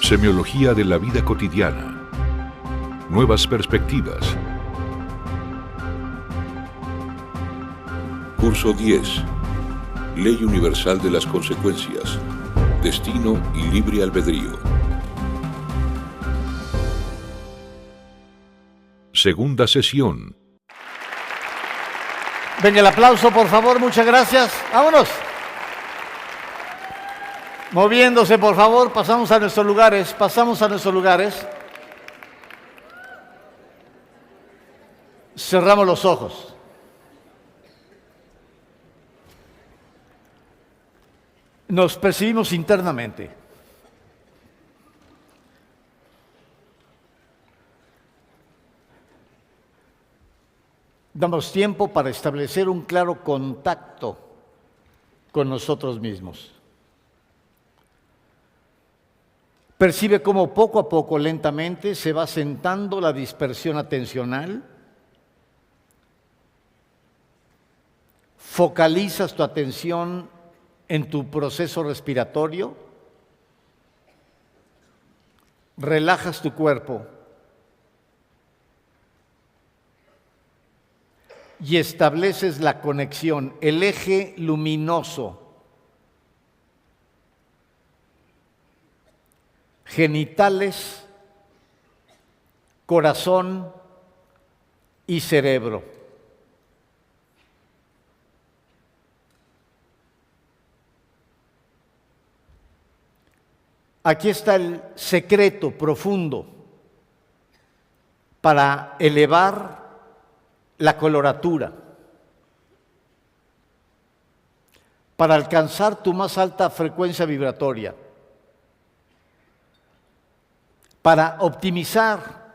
Semiología de la vida cotidiana. Nuevas perspectivas. Curso 10. Ley universal de las consecuencias. Destino y libre albedrío. Segunda sesión. Venga el aplauso, por favor, muchas gracias. ¡Vámonos! Moviéndose, por favor, pasamos a nuestros lugares. Cerramos los ojos. Nos percibimos internamente. Damos tiempo para establecer un claro contacto con nosotros mismos. Percibe cómo poco a poco, lentamente, se va asentando la dispersión atencional. Focalizas tu atención en tu proceso respiratorio. Relajas tu cuerpo. Y estableces la conexión, el eje luminoso, genitales, corazón y cerebro. Aquí está el secreto profundo para elevar la coloratura, para alcanzar tu más alta frecuencia vibratoria, para optimizar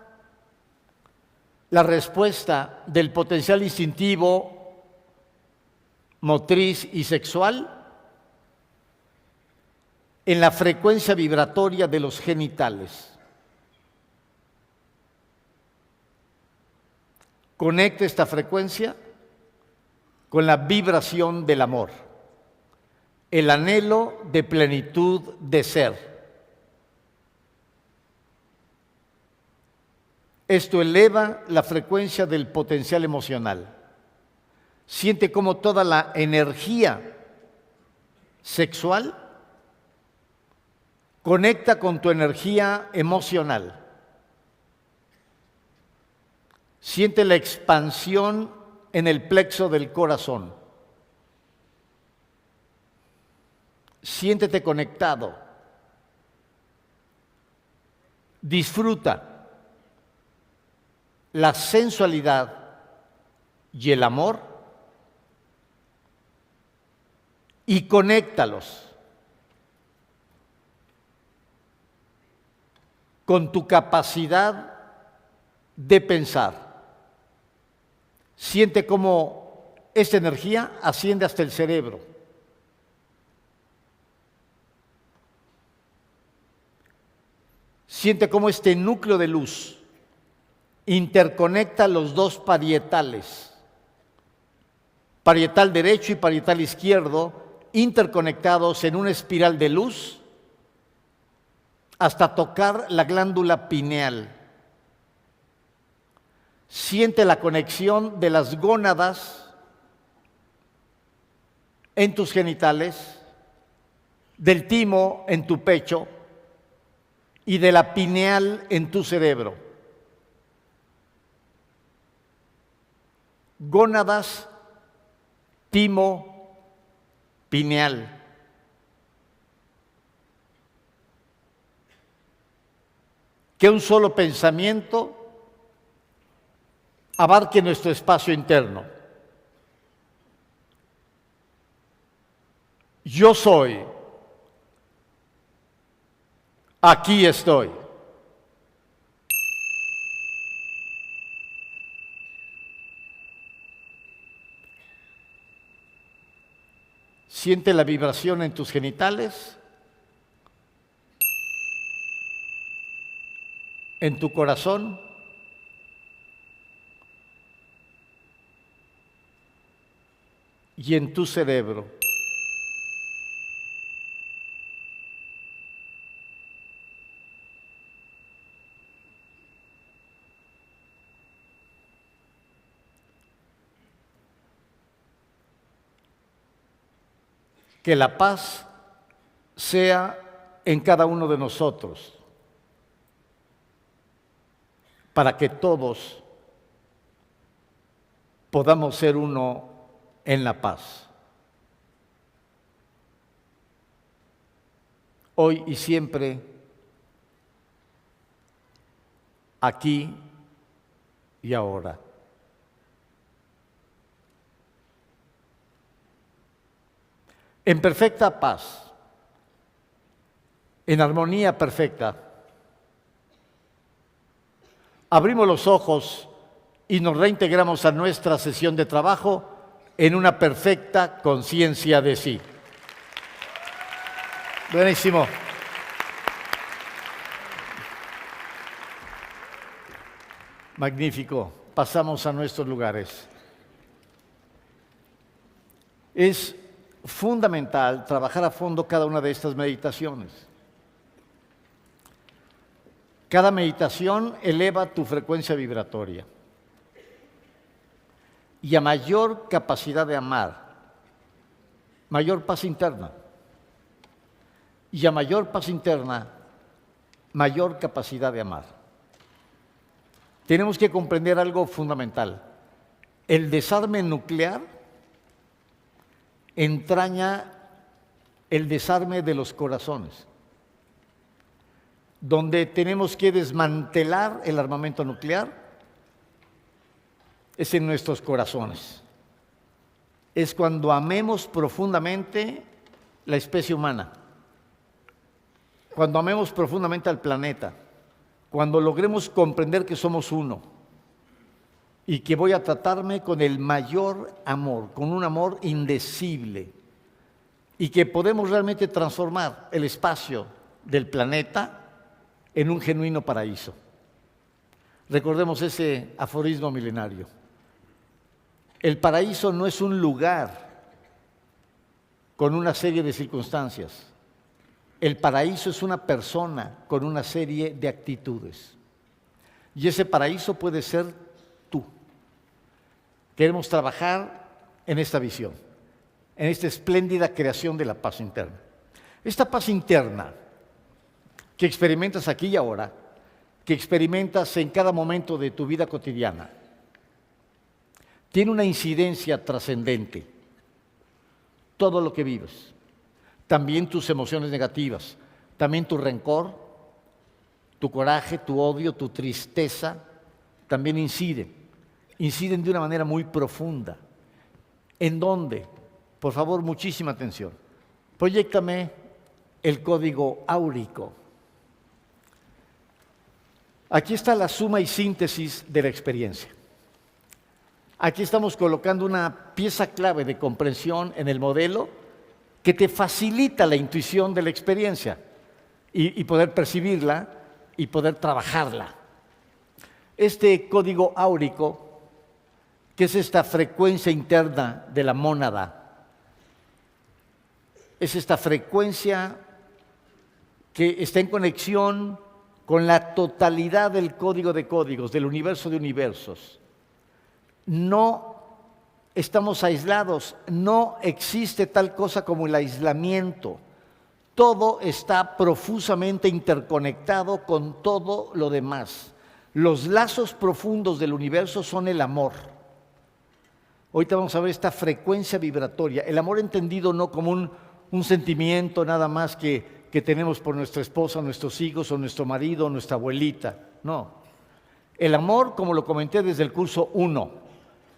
la respuesta del potencial instintivo, motriz y sexual en la frecuencia vibratoria de los genitales. Conecta esta frecuencia con la vibración del amor, el anhelo de plenitud de ser. Esto eleva la frecuencia del potencial emocional. Siente cómo toda la energía sexual conecta con tu energía emocional. Siente la expansión en el plexo del corazón. Siéntete conectado. Disfruta la sensualidad y el amor y conéctalos con tu capacidad de pensar. Siente cómo esta energía asciende hasta el cerebro. Siente cómo este núcleo de luz interconecta los dos parietales, parietal derecho y parietal izquierdo, interconectados en una espiral de luz hasta tocar la glándula pineal. Siente la conexión de las gónadas en tus genitales, del timo en tu pecho y de la pineal en tu cerebro. Gónadas, timo, pineal. Que un solo pensamiento abarque nuestro espacio interno. Yo soy. Aquí estoy. Siente la vibración en tus genitales, en tu corazón y en tu cerebro. que la paz sea en cada uno de nosotros, para que todos podamos ser uno en la paz. Hoy y siempre, aquí y ahora. En perfecta paz, en armonía perfecta, abrimos los ojos y nos reintegramos a nuestra sesión de trabajo en una perfecta conciencia de sí. Buenísimo. Magnífico. Pasamos a nuestros lugares. Es fundamental trabajar a fondo cada una de estas meditaciones. Cada meditación eleva tu frecuencia vibratoria. Y a mayor capacidad de amar, mayor paz interna. Y a mayor paz interna, mayor capacidad de amar. Tenemos que comprender algo fundamental. El desarme nuclear entraña el desarme de los corazones, donde tenemos que desmantelar el armamento nuclear, es en nuestros corazones. Es cuando amemos profundamente la especie humana, cuando amemos profundamente al planeta, cuando logremos comprender que somos uno y que voy a tratarme con el mayor amor, con un amor indecible, y que podemos realmente transformar el espacio del planeta en un genuino paraíso. Recordemos ese aforismo milenario. El paraíso no es un lugar con una serie de circunstancias. El paraíso es una persona con una serie de actitudes. Y ese paraíso puede ser tú. Queremos trabajar en esta visión, en esta espléndida creación de la paz interna. Esta paz interna que experimentas aquí y ahora, que experimentas en cada momento de tu vida cotidiana, tiene una incidencia trascendente. Todo lo que vives, también tus emociones negativas, también tu rencor, tu coraje, tu odio, tu tristeza, también inciden de una manera muy profunda. ¿En dónde? Por favor, muchísima atención. Proyéctame el código áurico. Aquí está la suma y síntesis de la experiencia. Aquí estamos colocando una pieza clave de comprensión en el modelo que te facilita la intuición de la experiencia y poder percibirla y poder trabajarla. Este código áurico, que es esta frecuencia interna de la mónada, es esta frecuencia que está en conexión con la totalidad del código de códigos, del universo de universos. No estamos aislados, no existe tal cosa como el aislamiento. Todo está profusamente interconectado con todo lo demás. Los lazos profundos del universo son el amor. Ahorita vamos a ver esta frecuencia vibratoria. El amor entendido no como un sentimiento nada más que tenemos por nuestra esposa, nuestros hijos, o nuestro marido, o nuestra abuelita. No. El amor, como lo comenté desde el curso 1,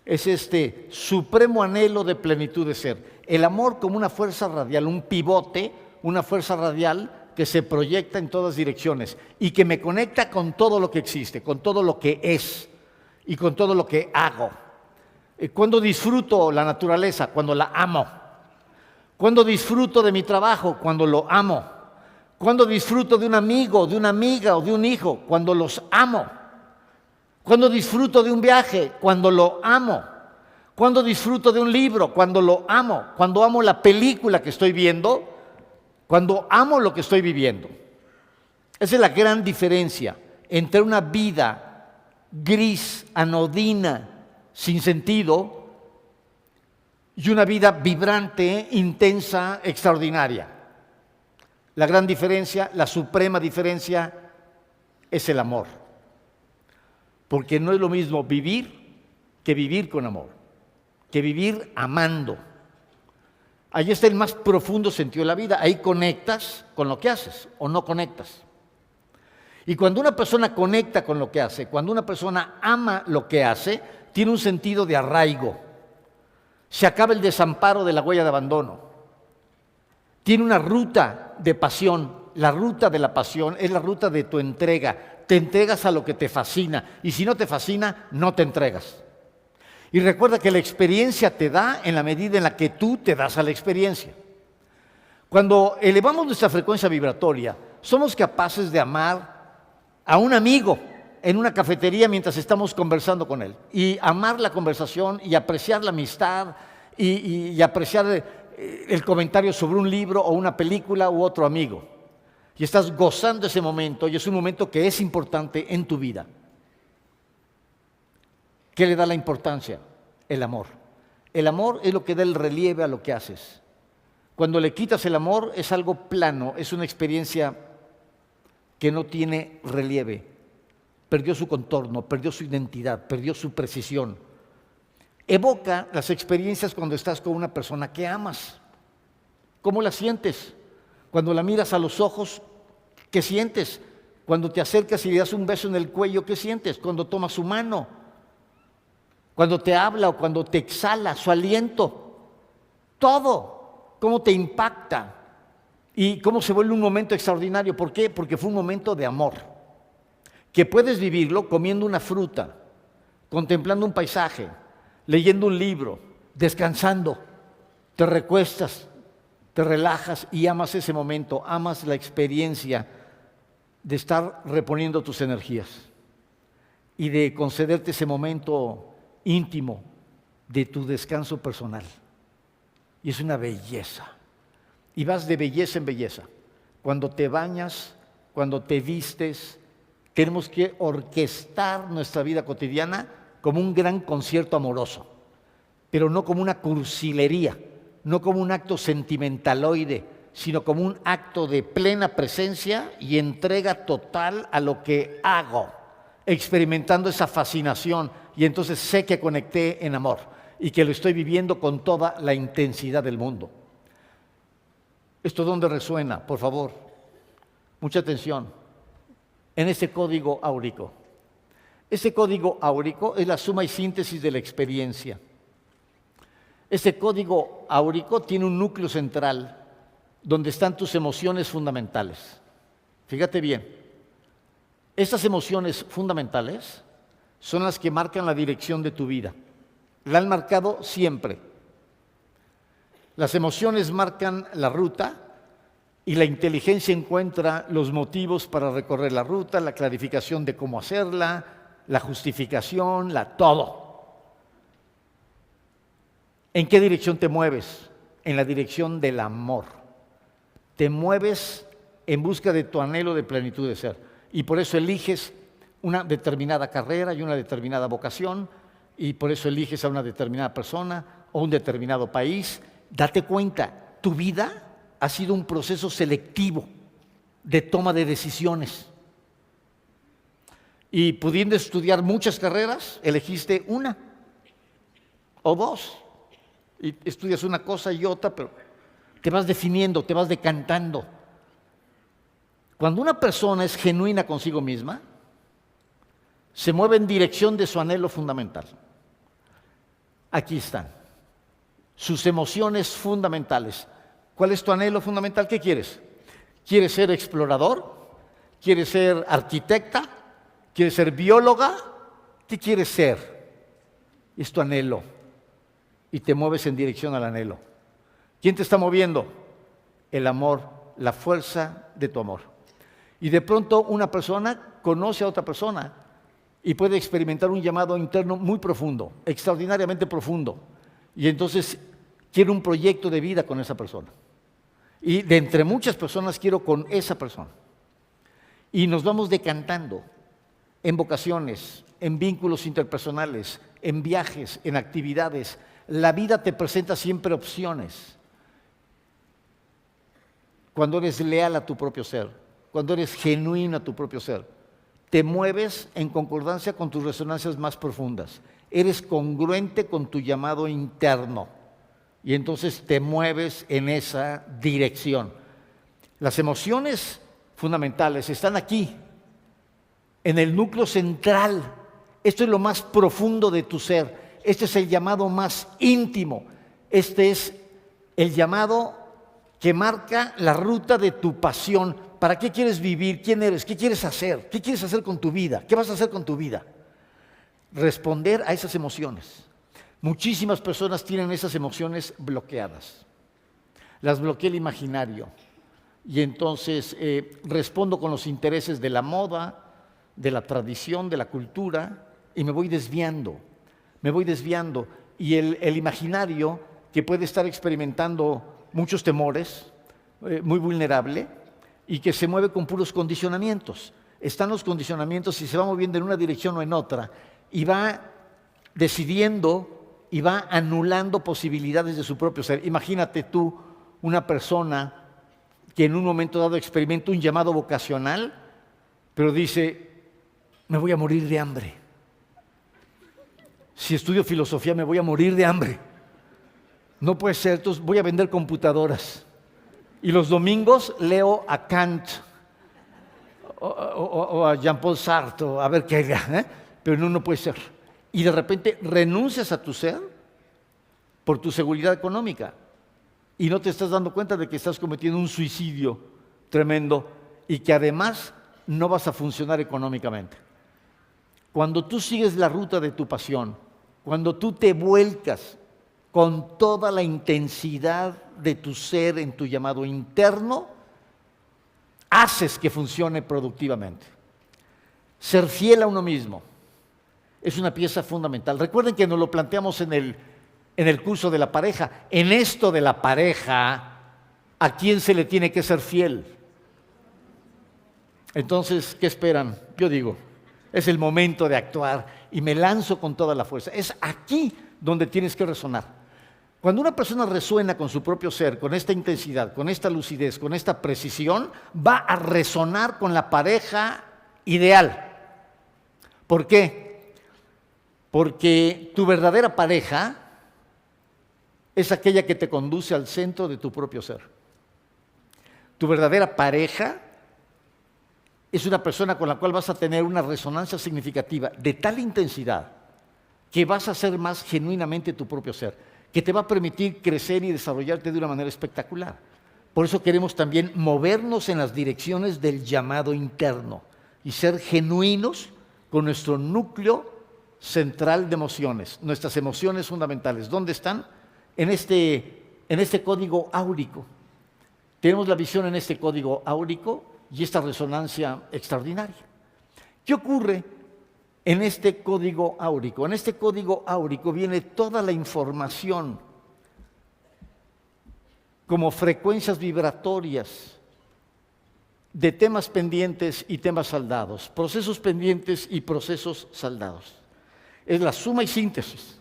es este supremo anhelo de plenitud de ser. El amor como una fuerza radial, un pivote, una fuerza radial que se proyecta en todas direcciones y que me conecta con todo lo que existe, con todo lo que es y con todo lo que hago. ¿Cuándo disfruto la naturaleza? Cuando la amo. ¿Cuándo disfruto de mi trabajo? Cuando lo amo. ¿Cuándo disfruto de un amigo, de una amiga o de un hijo? Cuando los amo. ¿Cuándo disfruto de un viaje? Cuando lo amo. ¿Cuándo disfruto de un libro? Cuando lo amo. Cuando amo la película que estoy viendo. Cuando amo lo que estoy viviendo. Esa es la gran diferencia entre una vida gris, anodina, sin sentido, y una vida vibrante, intensa, extraordinaria. La gran diferencia, la suprema diferencia, es el amor. Porque no es lo mismo vivir que vivir con amor, que vivir amando. Ahí está el más profundo sentido de la vida. Ahí conectas con lo que haces o no conectas. Y cuando una persona conecta con lo que hace, cuando una persona ama lo que hace, tiene un sentido de arraigo. Se acaba el desamparo de la huella de abandono. Tiene una ruta de pasión. La ruta de la pasión es la ruta de tu entrega. Te entregas a lo que te fascina. Y si no te fascina, no te entregas. Y recuerda que la experiencia te da en la medida en la que tú te das a la experiencia. Cuando elevamos nuestra frecuencia vibratoria, somos capaces de amar a un amigo en una cafetería mientras estamos conversando con él. Y amar la conversación y apreciar la amistad y apreciar el comentario sobre un libro o una película u otro amigo. Y estás gozando ese momento y es un momento que es importante en tu vida. ¿Qué le da la importancia? El amor. El amor es lo que da el relieve a lo que haces. Cuando le quitas el amor es algo plano, es una experiencia que no tiene relieve. Perdió su contorno, perdió su identidad, perdió su precisión. Evoca las experiencias cuando estás con una persona que amas. ¿Cómo la sientes? Cuando la miras a los ojos, ¿qué sientes? Cuando te acercas y le das un beso en el cuello, ¿qué sientes? Cuando tomas su mano. Cuando te habla o cuando te exhala su aliento, todo, cómo te impacta y cómo se vuelve un momento extraordinario. ¿Por qué? Porque fue un momento de amor, que puedes vivirlo comiendo una fruta, contemplando un paisaje, leyendo un libro, descansando, te recuestas, te relajas y amas ese momento, amas la experiencia de estar reponiendo tus energías y de concederte ese momento íntimo de tu descanso personal. Y es una belleza. Y vas de belleza en belleza. Cuando te bañas, cuando te vistes, tenemos que orquestar nuestra vida cotidiana como un gran concierto amoroso, pero no como una cursilería, no como un acto sentimentaloide, sino como un acto de plena presencia y entrega total a lo que hago, experimentando esa fascinación. Y entonces sé que conecté en amor y que lo estoy viviendo con toda la intensidad del mundo. ¿Esto dónde resuena? Por favor, mucha atención. En ese código áurico. Ese código áurico es la suma y síntesis de la experiencia. Ese código áurico tiene un núcleo central donde están tus emociones fundamentales. Fíjate bien, estas emociones fundamentales son las que marcan la dirección de tu vida. La han marcado siempre. Las emociones marcan la ruta y la inteligencia encuentra los motivos para recorrer la ruta, la clarificación de cómo hacerla, la justificación, todo. ¿En qué dirección te mueves? En la dirección del amor. Te mueves en busca de tu anhelo de plenitud de ser. Y por eso eliges una determinada carrera y una determinada vocación, y por eso eliges a una determinada persona o un determinado país. Date cuenta, tu vida ha sido un proceso selectivo de toma de decisiones. Y pudiendo estudiar muchas carreras, elegiste una o dos. Y estudias una cosa y otra, pero te vas definiendo, te vas decantando. Cuando una persona es genuina consigo misma, se mueve en dirección de su anhelo fundamental. Aquí están sus emociones fundamentales. ¿Cuál es tu anhelo fundamental? ¿Qué quieres? ¿Quieres ser explorador? ¿Quieres ser arquitecta? ¿Quieres ser bióloga? ¿Qué quieres ser? Es tu anhelo. Y te mueves en dirección al anhelo. ¿Quién te está moviendo? El amor, la fuerza de tu amor. Y de pronto una persona conoce a otra persona y puede experimentar un llamado interno muy profundo, extraordinariamente profundo. Y entonces quiero un proyecto de vida con esa persona. Y de entre muchas personas quiero con esa persona. Y nos vamos decantando en vocaciones, en vínculos interpersonales, en viajes, en actividades, La vida te presenta siempre opciones. Cuando eres leal a tu propio ser, cuando eres genuino a tu propio ser, te mueves en concordancia con tus resonancias más profundas. Eres congruente con tu llamado interno y entonces te mueves en esa dirección. Las emociones fundamentales están aquí, en el núcleo central. Esto es lo más profundo de tu ser. Este es el llamado más íntimo. Este es el llamado que marca la ruta de tu pasión. ¿Para qué quieres vivir? ¿Quién eres? ¿Qué quieres hacer? ¿Qué quieres hacer con tu vida? ¿Qué vas a hacer con tu vida? Responder a esas emociones. Muchísimas personas tienen esas emociones bloqueadas. Las bloquea el imaginario. Y entonces respondo con los intereses de la moda, de la tradición, de la cultura, y me voy desviando. Y el imaginario, que puede estar experimentando muchos temores, muy vulnerable, y que se mueve con puros condicionamientos. Están los condicionamientos y se va moviendo en una dirección o en otra, y va decidiendo y va anulando posibilidades de su propio ser. Imagínate tú una persona que en un momento dado experimenta un llamado vocacional, pero dice: me voy a morir de hambre. Si estudio filosofía me voy a morir de hambre. No puede ser, entonces voy a vender computadoras. Y los domingos leo a Kant o a Jean-Paul Sartre, a ver qué haga, pero no puede ser. Y de repente renuncias a tu ser por tu seguridad económica y no te estás dando cuenta de que estás cometiendo un suicidio tremendo y que además no vas a funcionar económicamente. Cuando tú sigues la ruta de tu pasión, cuando tú te vuelcas con toda la intensidad de tu ser en tu llamado interno, haces que funcione productivamente. Ser fiel a uno mismo es una pieza fundamental. Recuerden que nos lo planteamos en el curso de la pareja. En esto de la pareja, ¿a quién se le tiene que ser fiel? Entonces, ¿qué esperan? Yo digo, es el momento de actuar y me lanzo con toda la fuerza. Es aquí donde tienes que resonar. Cuando una persona resuena con su propio ser, con esta intensidad, con esta lucidez, con esta precisión, va a resonar con la pareja ideal. ¿Por qué? Porque tu verdadera pareja es aquella que te conduce al centro de tu propio ser. Tu verdadera pareja es una persona con la cual vas a tener una resonancia significativa de tal intensidad que vas a ser más genuinamente tu propio ser, que te va a permitir crecer y desarrollarte de una manera espectacular. Por eso queremos también movernos en las direcciones del llamado interno y ser genuinos con nuestro núcleo central de emociones, nuestras emociones fundamentales. ¿Dónde están? En este código áurico. Tenemos la visión en este código áurico y esta resonancia extraordinaria. ¿Qué ocurre en este código áurico? En este código áurico viene toda la información como frecuencias vibratorias de temas pendientes y temas saldados, procesos pendientes y procesos saldados. Es la suma y síntesis.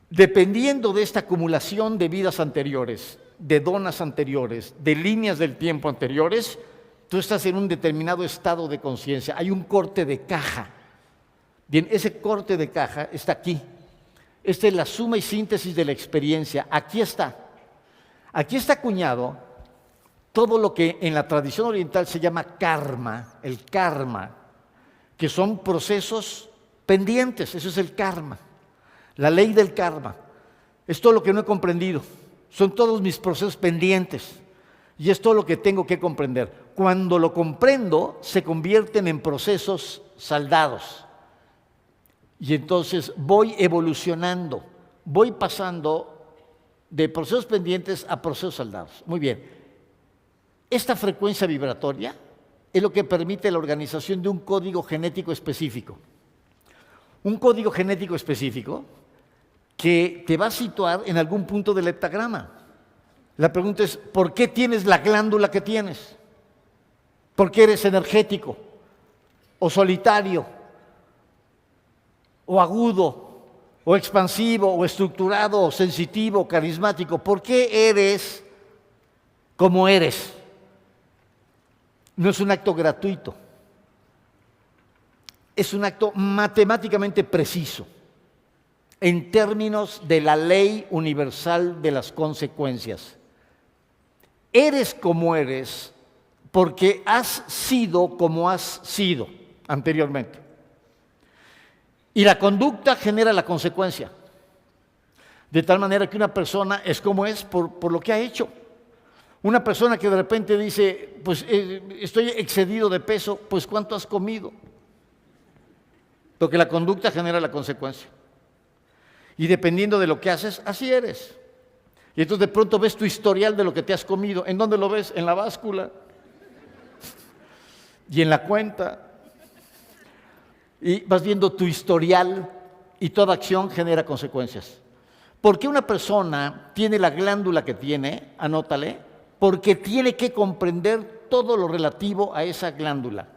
Dependiendo de esta acumulación de vidas anteriores, de donas anteriores, de líneas del tiempo anteriores, tú estás en un determinado estado de conciencia. Hay un corte de caja. Bien, ese corte de caja está aquí. Esta es la suma y síntesis de la experiencia. Aquí está. Aquí está acuñado todo lo que en la tradición oriental se llama karma, el karma, que son procesos pendientes. Eso es el karma. La ley del karma. Es todo lo que no he comprendido. Son todos mis procesos pendientes. Y es todo lo que tengo que comprender. Cuando lo comprendo, se convierten en procesos saldados. Y entonces voy evolucionando, voy pasando de procesos pendientes a procesos saldados. Muy bien. Esta frecuencia vibratoria es lo que permite la organización de un código genético específico. Un código genético específico que te va a situar en algún punto del heptagrama. La pregunta es, ¿por qué tienes la glándula que tienes? ¿Por qué eres energético o solitario o agudo o expansivo, o estructurado, o sensitivo, o carismático. ¿Por qué eres como eres? No es un acto gratuito. Es un acto matemáticamente preciso, en términos de la ley universal de las consecuencias. Eres como eres porque has sido como has sido anteriormente. Y la conducta genera la consecuencia. De tal manera que una persona es como es por lo que ha hecho. Una persona que de repente dice, pues estoy excedido de peso, pues ¿cuánto has comido? Porque la conducta genera la consecuencia. Y dependiendo de lo que haces, así eres. Y entonces de pronto ves tu historial de lo que te has comido. ¿En dónde lo ves? En la báscula. Y en la cuenta. Y vas viendo tu historial y toda acción genera consecuencias. ¿Por qué una persona tiene la glándula que tiene? Anótale. Porque tiene que comprender todo lo relativo a esa glándula.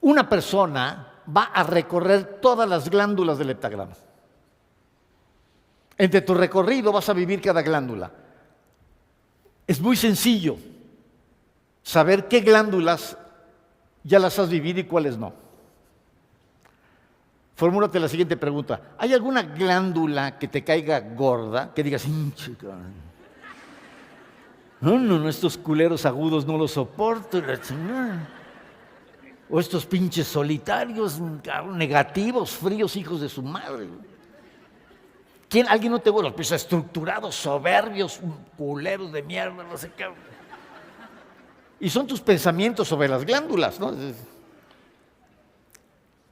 Una persona va a recorrer todas las glándulas del heptagrama. Entre tu recorrido vas a vivir cada glándula. Es muy sencillo saber qué glándulas ya las has vivido y cuáles no. Formúlate la siguiente pregunta. ¿Hay alguna glándula que te caiga gorda? Que digas, chica, no, estos culeros agudos no los soporto. O estos pinches solitarios, negativos, fríos, hijos de su madre. ¿Alguien no te gusta? Los piensos estructurados, soberbios, culeros de mierda, no sé qué. Y son tus pensamientos sobre las glándulas, ¿no?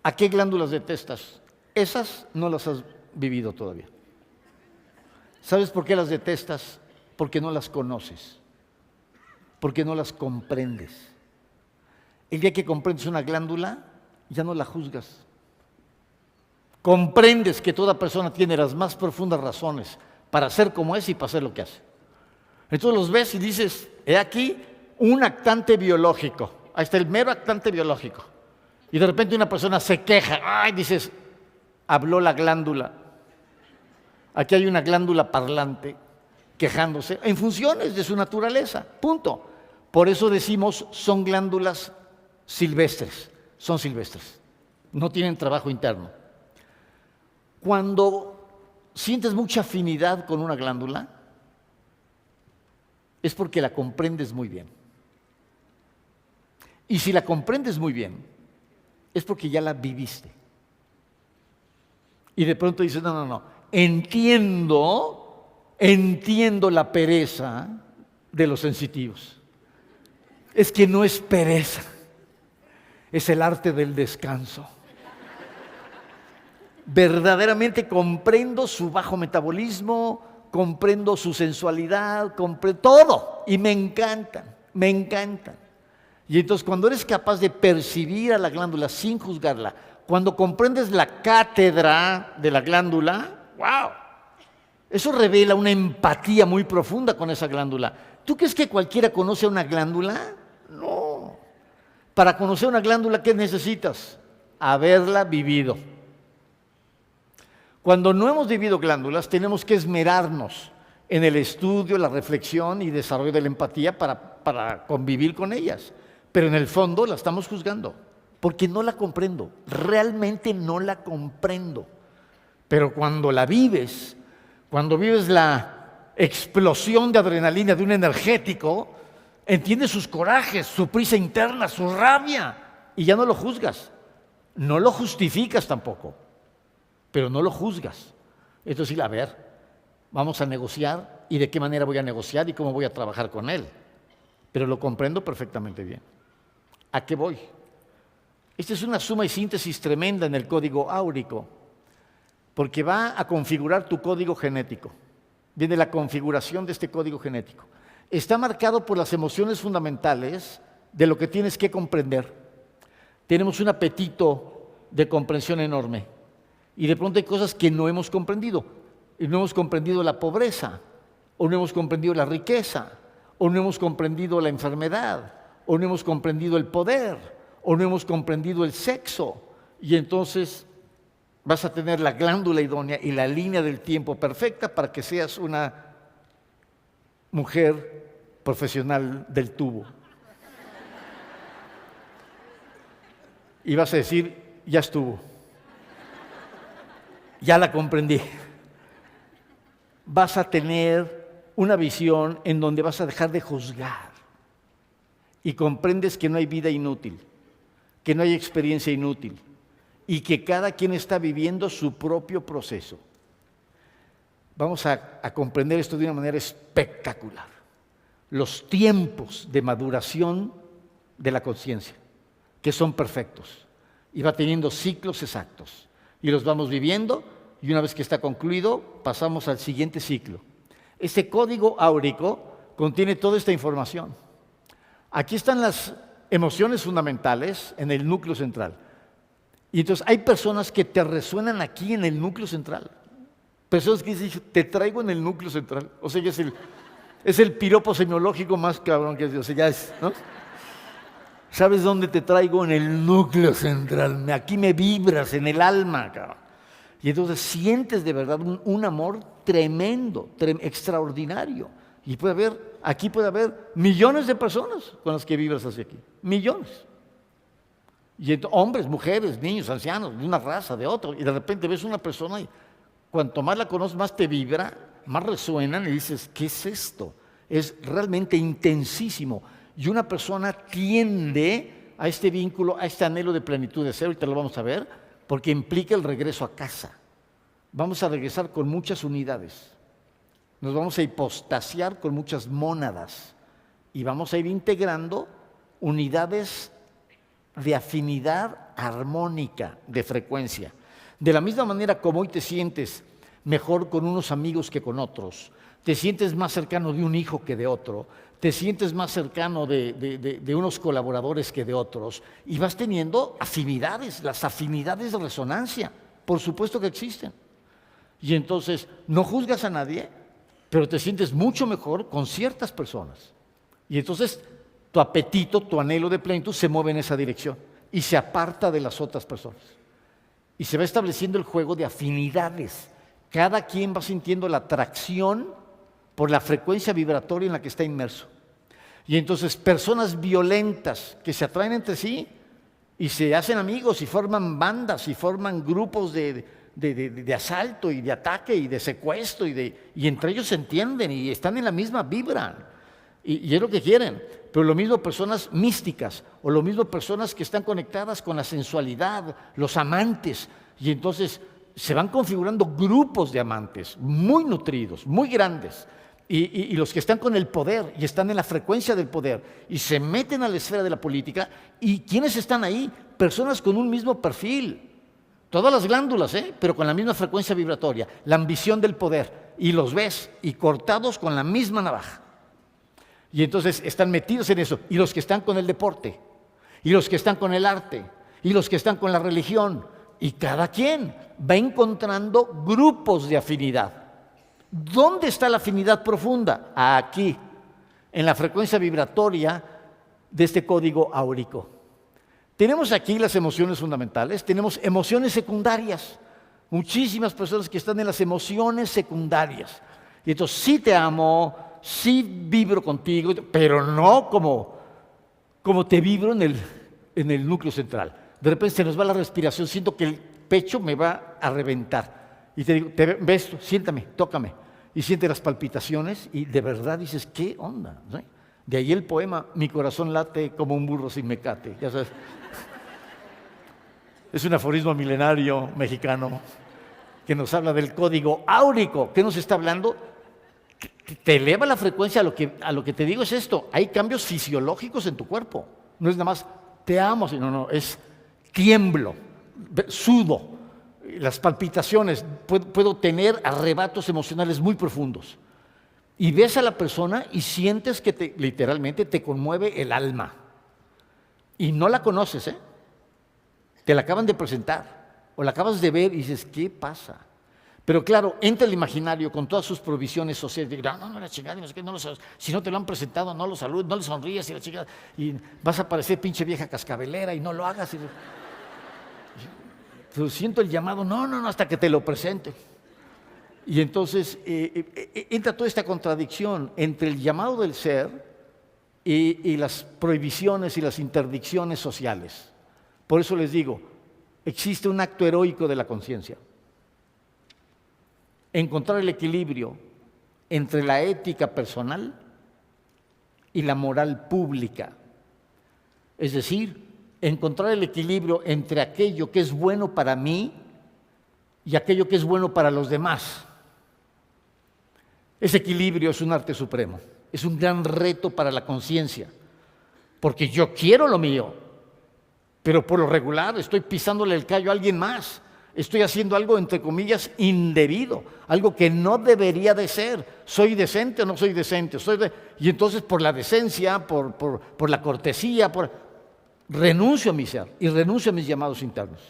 ¿A qué glándulas detestas? Esas no las has vivido todavía. ¿Sabes por qué las detestas? Porque no las conoces, porque no las comprendes. El día que comprendes una glándula, ya no la juzgas. Comprendes que toda persona tiene las más profundas razones para ser como es y para hacer lo que hace. Entonces los ves y dices, he aquí un actante biológico. Ahí está el mero actante biológico. Y de repente una persona se queja, dices, habló la glándula. Aquí hay una glándula parlante quejándose en funciones de su naturaleza, punto. Por eso decimos, son glándulas silvestres, son silvestres, no tienen trabajo interno. Cuando sientes mucha afinidad con una glándula, es porque la comprendes muy bien. Y si la comprendes muy bien, es porque ya la viviste. Y de pronto dices, no, entiendo la pereza de los sensitivos. Es que no es pereza, es el arte del descanso. Verdaderamente comprendo su bajo metabolismo, comprendo su sensualidad, comprendo todo y me encantan. Y entonces cuando eres capaz de percibir a la glándula sin juzgarla, cuando comprendes la cátedra de la glándula, ¡wow! Eso revela una empatía muy profunda con esa glándula. ¿Tú crees que cualquiera conoce a una glándula? No. Para conocer una glándula, ¿qué necesitas? Haberla vivido. Cuando no hemos vivido glándulas, tenemos que esmerarnos en el estudio, la reflexión y desarrollo de la empatía para convivir con ellas. Pero en el fondo la estamos juzgando, porque no la comprendo, realmente no la comprendo. Pero cuando la vives, cuando vives la explosión de adrenalina de un energético, entiendes sus corajes, su prisa interna, su rabia, y ya no lo juzgas, no lo justificas tampoco, pero no lo juzgas. Entonces, a ver, vamos a negociar, y de qué manera voy a negociar y cómo voy a trabajar con él. Pero lo comprendo perfectamente bien. ¿A qué voy? Esta es una suma y síntesis tremenda en el código áurico, porque va a configurar tu código genético. Viene la configuración de este código genético. Está marcado por las emociones fundamentales de lo que tienes que comprender. Tenemos un apetito de comprensión enorme y de pronto hay cosas que no hemos comprendido. Y no hemos comprendido la pobreza, o no hemos comprendido la riqueza, o no hemos comprendido la enfermedad, o no hemos comprendido el poder, o no hemos comprendido el sexo. Y entonces vas a tener la glándula idónea y la línea del tiempo perfecta para que seas una mujer profesional del tubo. Y vas a decir, ya estuvo, ya la comprendí. Vas a tener una visión en donde vas a dejar de juzgar y comprendes que no hay vida inútil, que no hay experiencia inútil y que cada quien está viviendo su propio proceso. Vamos a comprender esto de una manera espectacular. Los tiempos de maduración de la conciencia, que son perfectos, y va teniendo ciclos exactos, y los vamos viviendo, y una vez que está concluido, pasamos al siguiente ciclo. Este código áurico contiene toda esta información. Aquí están las emociones fundamentales en el núcleo central. Y entonces hay personas que te resuenan aquí en el núcleo central. Personas que dicen, te traigo en el núcleo central. O sea, ya es el piropo semiológico más cabrón que es. O sea, ya es, ¿no? ¿Sabes dónde te traigo? En el núcleo central. Aquí me vibras en el alma, cabrón. Y entonces sientes de verdad un amor tremendo, extraordinario. Y aquí puede haber millones de personas con las que vibras hacia aquí. Millones. Y hombres, mujeres, niños, ancianos, de una raza, de otra. Y de repente ves una persona y cuanto más la conoces, más te vibra, más resuenan y dices, ¿qué es esto? Es realmente intensísimo. Y una persona tiende a este vínculo, a este anhelo de plenitud de ser, ahorita lo vamos a ver, porque implica el regreso a casa. Vamos a regresar con muchas unidades. Nos vamos a hipostasiar con muchas mónadas y vamos a ir integrando unidades de afinidad armónica, de frecuencia. De la misma manera como hoy te sientes mejor con unos amigos que con otros, te sientes más cercano de un hijo que de otro, te sientes más cercano de unos colaboradores que de otros, y vas teniendo afinidades, las afinidades de resonancia, por supuesto que existen. Y entonces no juzgas a nadie, pero te sientes mucho mejor con ciertas personas. Y entonces tu apetito, tu anhelo de plenitud se mueve en esa dirección y se aparta de las otras personas. Y se va estableciendo el juego de afinidades. Cada quien va sintiendo la atracción por la frecuencia vibratoria en la que está inmerso. Y entonces personas violentas que se atraen entre sí y se hacen amigos y forman bandas y forman grupos de asalto y de ataque y de secuestro y entre ellos se entienden y están en la misma vibra y es lo que quieren. Pero lo mismo personas místicas o lo mismo personas que están conectadas con la sensualidad, los amantes, y entonces se van configurando grupos de amantes muy nutridos, muy grandes, y los que están con el poder y están en la frecuencia del poder y se meten a la esfera de la política. ¿Y quiénes están ahí? Personas con un mismo perfil, todas las glándulas, pero con la misma frecuencia vibratoria, la ambición del poder, y los ves y cortados con la misma navaja. Y entonces están metidos en eso, y los que están con el deporte, y los que están con el arte, y los que están con la religión, y cada quien va encontrando grupos de afinidad. ¿Dónde está la afinidad profunda? Aquí, en la frecuencia vibratoria de este código áurico. Tenemos aquí las emociones fundamentales, tenemos emociones secundarias, muchísimas personas que están en las emociones secundarias. Y entonces sí te amo, sí vibro contigo, pero no como te vibro en el núcleo central. De repente se nos va la respiración, siento que el pecho me va a reventar. Y te digo, ves, siéntame, tócame. Y sientes las palpitaciones y de verdad dices, ¿qué onda? ¿Sí? De ahí el poema, mi corazón late como un burro sin mecate. Ya sabes. Es un aforismo milenario mexicano que nos habla del código áurico. ¿Qué nos está hablando? Te eleva la frecuencia. A lo que te digo es esto: hay cambios fisiológicos en tu cuerpo. No es nada más te amo, sino no, es tiemblo, sudo, las palpitaciones, puedo tener arrebatos emocionales muy profundos. Y ves a la persona y sientes que literalmente te conmueve el alma. Y no la conoces, te la acaban de presentar o la acabas de ver y dices, ¿qué pasa? Pero claro, entra el imaginario con todas sus provisiones sociales. No, la chingada, no si no te lo han presentado, no lo saludes, no le sonríes y la chingada, y vas a parecer pinche vieja cascabelera y no lo hagas. Pues siento el llamado, no, hasta que te lo presente. Y entonces entra toda esta contradicción entre el llamado del ser y las prohibiciones y las interdicciones sociales. Por eso les digo, existe un acto heroico de la conciencia. Encontrar el equilibrio entre la ética personal y la moral pública. Es decir, encontrar el equilibrio entre aquello que es bueno para mí y aquello que es bueno para los demás. Ese equilibrio es un arte supremo, es un gran reto para la conciencia, porque yo quiero lo mío, pero por lo regular estoy pisándole el callo a alguien más, estoy haciendo algo, entre comillas, indebido, algo que no debería de ser. ¿Soy decente o no soy decente? Y entonces por la decencia, por la cortesía, renuncio a mi ser y renuncio a mis llamados internos.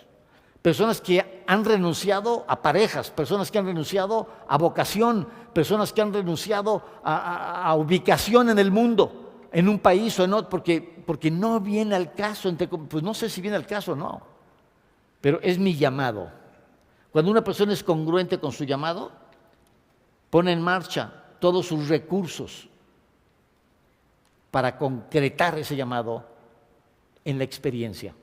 Personas que han renunciado a parejas, personas que han renunciado a vocación, personas que han renunciado a ubicación en el mundo, en un país o en otro, porque no viene al caso, pues no sé si viene al caso o no, pero es mi llamado. Cuando una persona es congruente con su llamado, pone en marcha todos sus recursos para concretar ese llamado en la experiencia.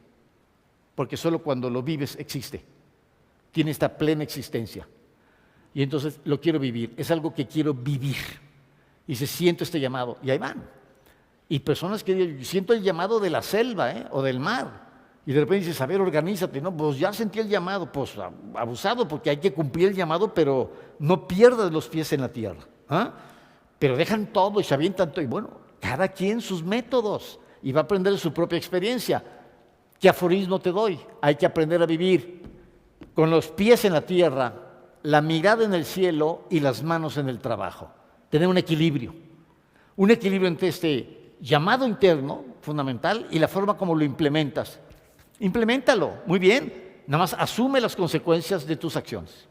Porque solo cuando lo vives existe, tiene esta plena existencia. Y entonces lo quiero vivir, es algo que quiero vivir. Y se siento este llamado, y ahí van. Y personas que siento el llamado de la selva o del mar, y de repente dices, a ver, organízate, no, pues ya sentí el llamado, pues abusado, porque hay que cumplir el llamado, pero no pierdas los pies en la tierra. Pero dejan todo y se avientan todo, y bueno, cada quien sus métodos, y va a aprender de su propia experiencia. ¿Qué aforismo te doy? Hay que aprender a vivir con los pies en la tierra, la mirada en el cielo y las manos en el trabajo. Tener un equilibrio entre este llamado interno fundamental y la forma como lo implementas. Impleméntalo, muy bien, nada más asume las consecuencias de tus acciones.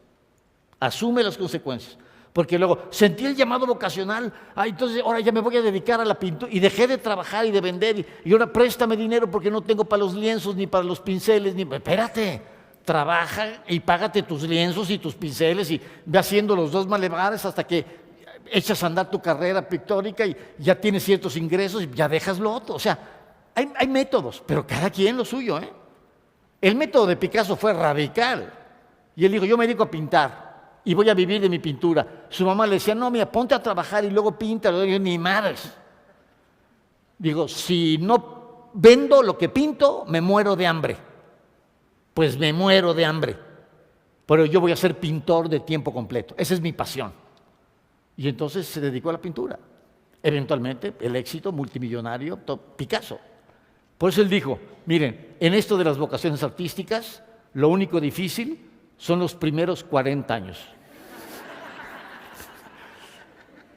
Asume las consecuencias. Porque luego sentí el llamado vocacional, entonces ahora ya me voy a dedicar a la pintura y dejé de trabajar y de vender y ahora préstame dinero porque no tengo para los lienzos ni para los pinceles. Espérate, trabaja y págate tus lienzos y tus pinceles y ve haciendo los dos malabares hasta que echas a andar tu carrera pictórica y ya tienes ciertos ingresos y ya dejas lo otro. O sea, hay métodos, pero cada quien lo suyo. El método de Picasso fue radical y él dijo, yo me dedico a pintar y voy a vivir de mi pintura. Su mamá le decía, no, mira, ponte a trabajar y luego pinta. Yo, ni madres. Digo, si no vendo lo que pinto, me muero de hambre. Pues me muero de hambre. Pero yo voy a ser pintor de tiempo completo. Esa es mi pasión. Y entonces se dedicó a la pintura. Eventualmente, el éxito multimillonario, Picasso. Por eso él dijo, miren, en esto de las vocaciones artísticas, lo único difícil son los primeros 40 años.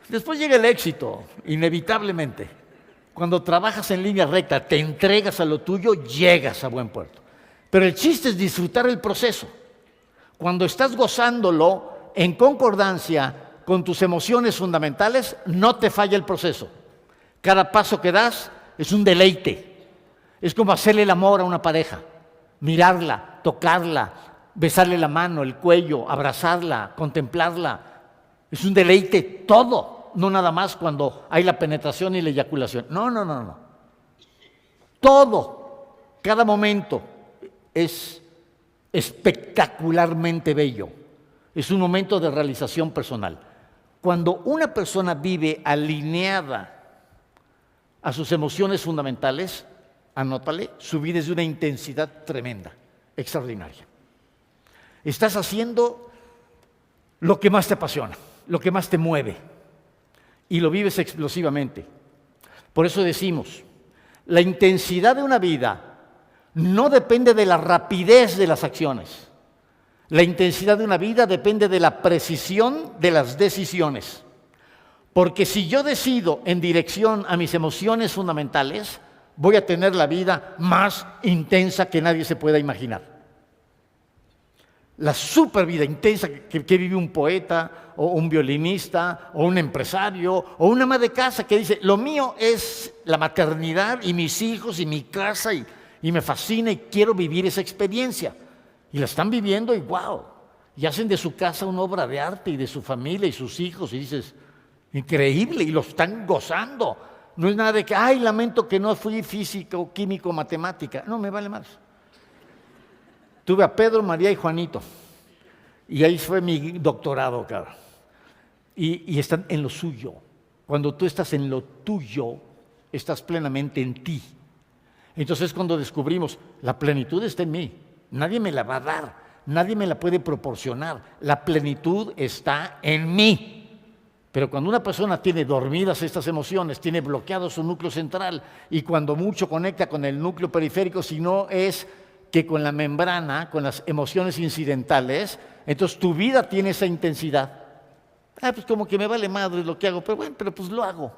Después llega el éxito, inevitablemente. Cuando trabajas en línea recta, te entregas a lo tuyo, llegas a buen puerto. Pero el chiste es disfrutar el proceso. Cuando estás gozándolo en concordancia con tus emociones fundamentales, no te falla el proceso. Cada paso que das es un deleite. Es como hacerle el amor a una pareja, mirarla, tocarla, besarle la mano, el cuello, abrazarla, contemplarla. Es un deleite todo, no nada más cuando hay la penetración y la eyaculación. No. Todo, cada momento es espectacularmente bello. Es un momento de realización personal. Cuando una persona vive alineada a sus emociones fundamentales, anótale, su vida es de una intensidad tremenda, extraordinaria. Estás haciendo lo que más te apasiona, lo que más te mueve, y lo vives explosivamente. Por eso decimos, la intensidad de una vida no depende de la rapidez de las acciones. La intensidad de una vida depende de la precisión de las decisiones. Porque si yo decido en dirección a mis emociones fundamentales, voy a tener la vida más intensa que nadie se pueda imaginar. La super vida intensa que vive un poeta o un violinista o un empresario o una ama de casa que dice, lo mío es la maternidad y mis hijos y mi casa y me fascina y quiero vivir esa experiencia. Y la están viviendo y wow. Y hacen de su casa una obra de arte y de su familia y sus hijos. Y dices, increíble, y lo están gozando. No es nada de que, ay, lamento que no fui físico, químico, matemática. No, me vale más. Tuve a Pedro, María y Juanito. Y ahí fue mi doctorado, cara. Y están en lo suyo. Cuando tú estás en lo tuyo, estás plenamente en ti. Entonces cuando descubrimos, la plenitud está en mí. Nadie me la va a dar, nadie me la puede proporcionar. La plenitud está en mí. Pero cuando una persona tiene dormidas estas emociones, tiene bloqueado su núcleo central y cuando mucho conecta con el núcleo periférico, si no es que con la membrana, con las emociones incidentales, entonces tu vida tiene esa intensidad. Pues como que me vale madre lo que hago, pero bueno, pero pues lo hago.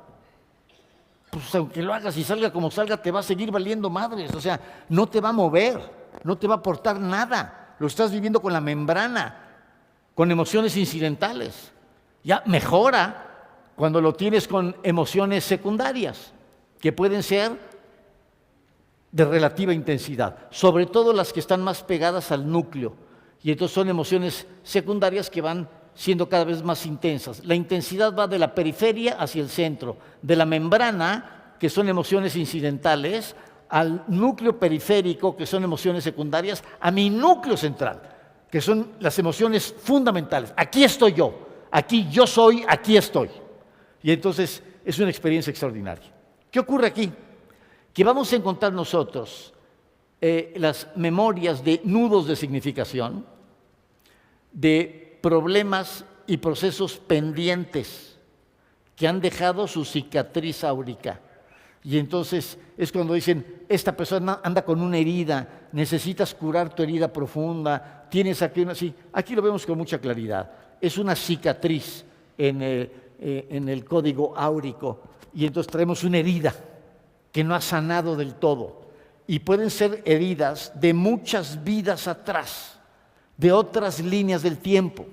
Pues aunque lo hagas y salga como salga, te va a seguir valiendo madres. O sea, no te va a mover, no te va a aportar nada. Lo estás viviendo con la membrana, con emociones incidentales. Ya mejora cuando lo tienes con emociones secundarias, que pueden ser de relativa intensidad, sobre todo las que están más pegadas al núcleo. Y entonces son emociones secundarias que van siendo cada vez más intensas. La intensidad va de la periferia hacia el centro, de la membrana, que son emociones incidentales, al núcleo periférico, que son emociones secundarias, a mi núcleo central, que son las emociones fundamentales. Aquí estoy yo, aquí yo soy, aquí estoy. Y entonces es una experiencia extraordinaria. ¿Qué ocurre aquí? Que vamos a encontrar nosotros las memorias de nudos de significación, de problemas y procesos pendientes que han dejado su cicatriz áurica. Y entonces es cuando dicen, esta persona anda con una herida, necesitas curar tu herida profunda, tienes aquí una... Sí, aquí lo vemos con mucha claridad. Es una cicatriz en el código áurico y entonces traemos una herida que no ha sanado del todo. Y pueden ser heridas de muchas vidas atrás, de otras líneas del tiempo.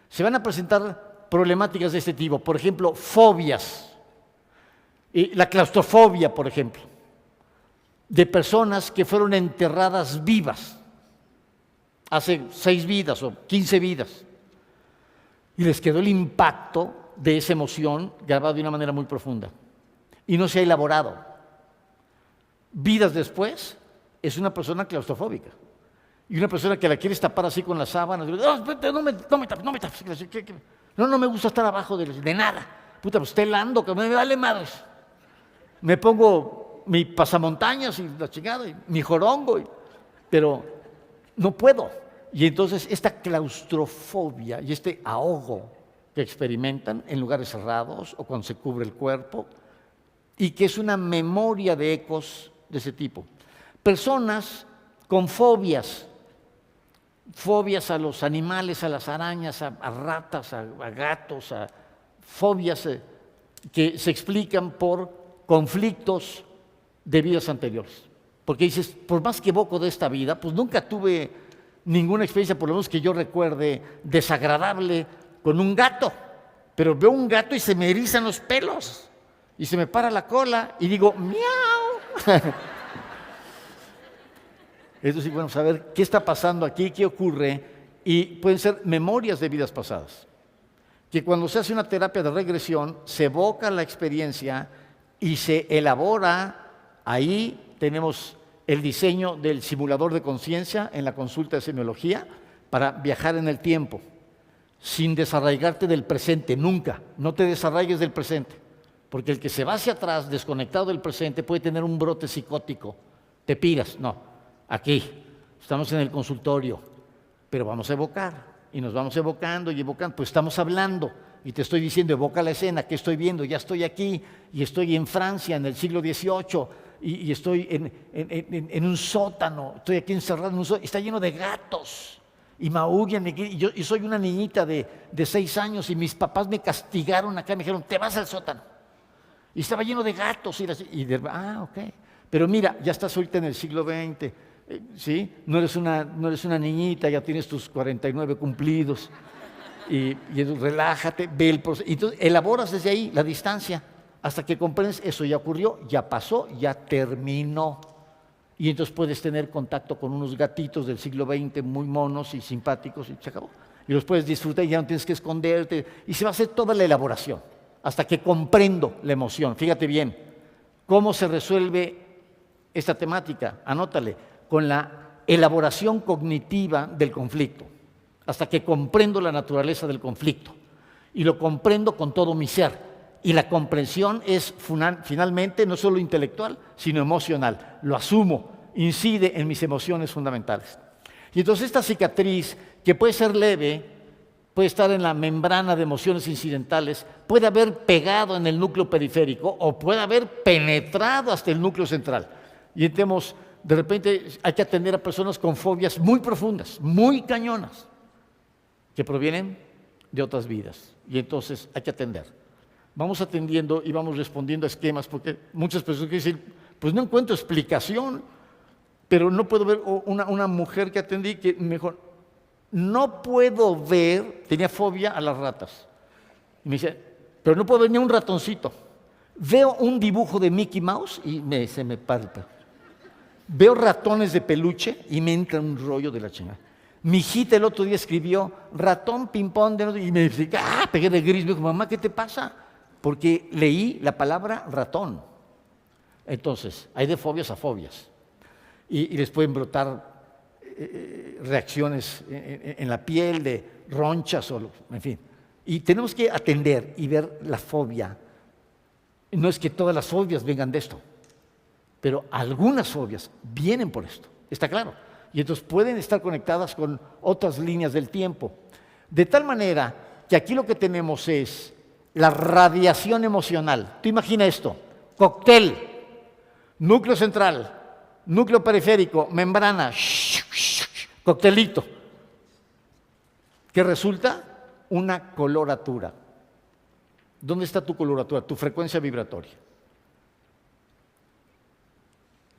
Se van a presentar problemáticas de este tipo, por ejemplo, fobias, la claustrofobia, por ejemplo, de personas que fueron enterradas vivas hace 6 vidas o 15 vidas y les quedó el impacto de esa emoción grabado de una manera muy profunda y no se ha elaborado. Vidas después es una persona claustrofóbica. Y una persona que la quieres tapar así con las sábanas, no me tapes, no me gusta estar abajo de nada. Puta, pues esté helando, que me vale madres. Me pongo mi pasamontañas y la chingada, y mi jorongo, pero no puedo. Y entonces esta claustrofobia y este ahogo que experimentan en lugares cerrados o cuando se cubre el cuerpo, y que es una memoria de ecos de ese tipo. Personas con fobias a los animales, a las arañas, a ratas, a gatos, a fobias que se explican por conflictos de vidas anteriores. Porque dices, por más que evoco de esta vida, pues nunca tuve ninguna experiencia, por lo menos que yo recuerde, desagradable con un gato. Pero veo un gato y se me erizan los pelos y se me para la cola y digo, ¡miau! Entonces, bueno, saber qué está pasando aquí, qué ocurre, y pueden ser memorias de vidas pasadas. Que cuando se hace una terapia de regresión, se evoca la experiencia y se elabora. Ahí tenemos el diseño del simulador de conciencia en la consulta de semiología para viajar en el tiempo, sin desarraigarte del presente, nunca. No te desarraigues del presente, porque el que se va hacia atrás, desconectado del presente, puede tener un brote psicótico. Te piras, no. Aquí, estamos en el consultorio, pero vamos a evocar, y nos vamos evocando y evocando, pues estamos hablando, y te estoy diciendo, evoca la escena, ¿qué estoy viendo? Ya estoy aquí, y estoy en Francia, en el siglo XVIII, y estoy en un sótano, estoy aquí encerrado en un sótano, y está lleno de gatos, y maullan, y soy una niñita de 6 años, y mis papás me castigaron acá, me dijeron, te vas al sótano, y estaba lleno de gatos, ok, pero mira, ya estás ahorita en el siglo XX, ¿sí? No eres una niñita, ya tienes tus 49 cumplidos. Y relájate, ve el proceso. Entonces, elaboras desde ahí la distancia hasta que comprendes, eso ya ocurrió, ya pasó, ya terminó. Y entonces puedes tener contacto con unos gatitos del siglo XX muy monos y simpáticos y se acabó. Y los puedes disfrutar y ya no tienes que esconderte. Y se va a hacer toda la elaboración hasta que comprendo la emoción. Fíjate bien, ¿cómo se resuelve esta temática? Anótale, con la elaboración cognitiva del conflicto, hasta que comprendo la naturaleza del conflicto. Y lo comprendo con todo mi ser. Y la comprensión es finalmente no solo intelectual, sino emocional. Lo asumo, incide en mis emociones fundamentales. Y entonces esta cicatriz, que puede ser leve, puede estar en la membrana de emociones incidentales, puede haber pegado en el núcleo periférico o puede haber penetrado hasta el núcleo central. Y entonces, de repente hay que atender a personas con fobias muy profundas, muy cañonas, que provienen de otras vidas. Y entonces hay que atender. Vamos atendiendo y vamos respondiendo a esquemas, porque muchas personas dicen, pues no encuentro explicación, pero no puedo ver una mujer que atendí que mejor, no puedo ver, tenía fobia a las ratas. Y me dice, pero no puedo ver ni un ratoncito. Veo un dibujo de Mickey Mouse y se me palpa. Veo ratones de peluche y me entra un rollo de la chingada. Mi hijita el otro día escribió ratón ping-pong y me dice, pegué de gris. Me dijo, mamá, ¿qué te pasa? Porque leí la palabra ratón. Entonces, hay de fobias a fobias. Y les pueden brotar reacciones en la piel de ronchas, en fin. Y tenemos que atender y ver la fobia. No es que todas las fobias vengan de esto, pero algunas fobias vienen por esto, está claro. Y entonces pueden estar conectadas con otras líneas del tiempo. De tal manera que aquí lo que tenemos es la radiación emocional. Tú imagina esto, cóctel, núcleo central, núcleo periférico, membrana, coctelito, que resulta una coloratura. ¿Dónde está tu coloratura? Tu frecuencia vibratoria.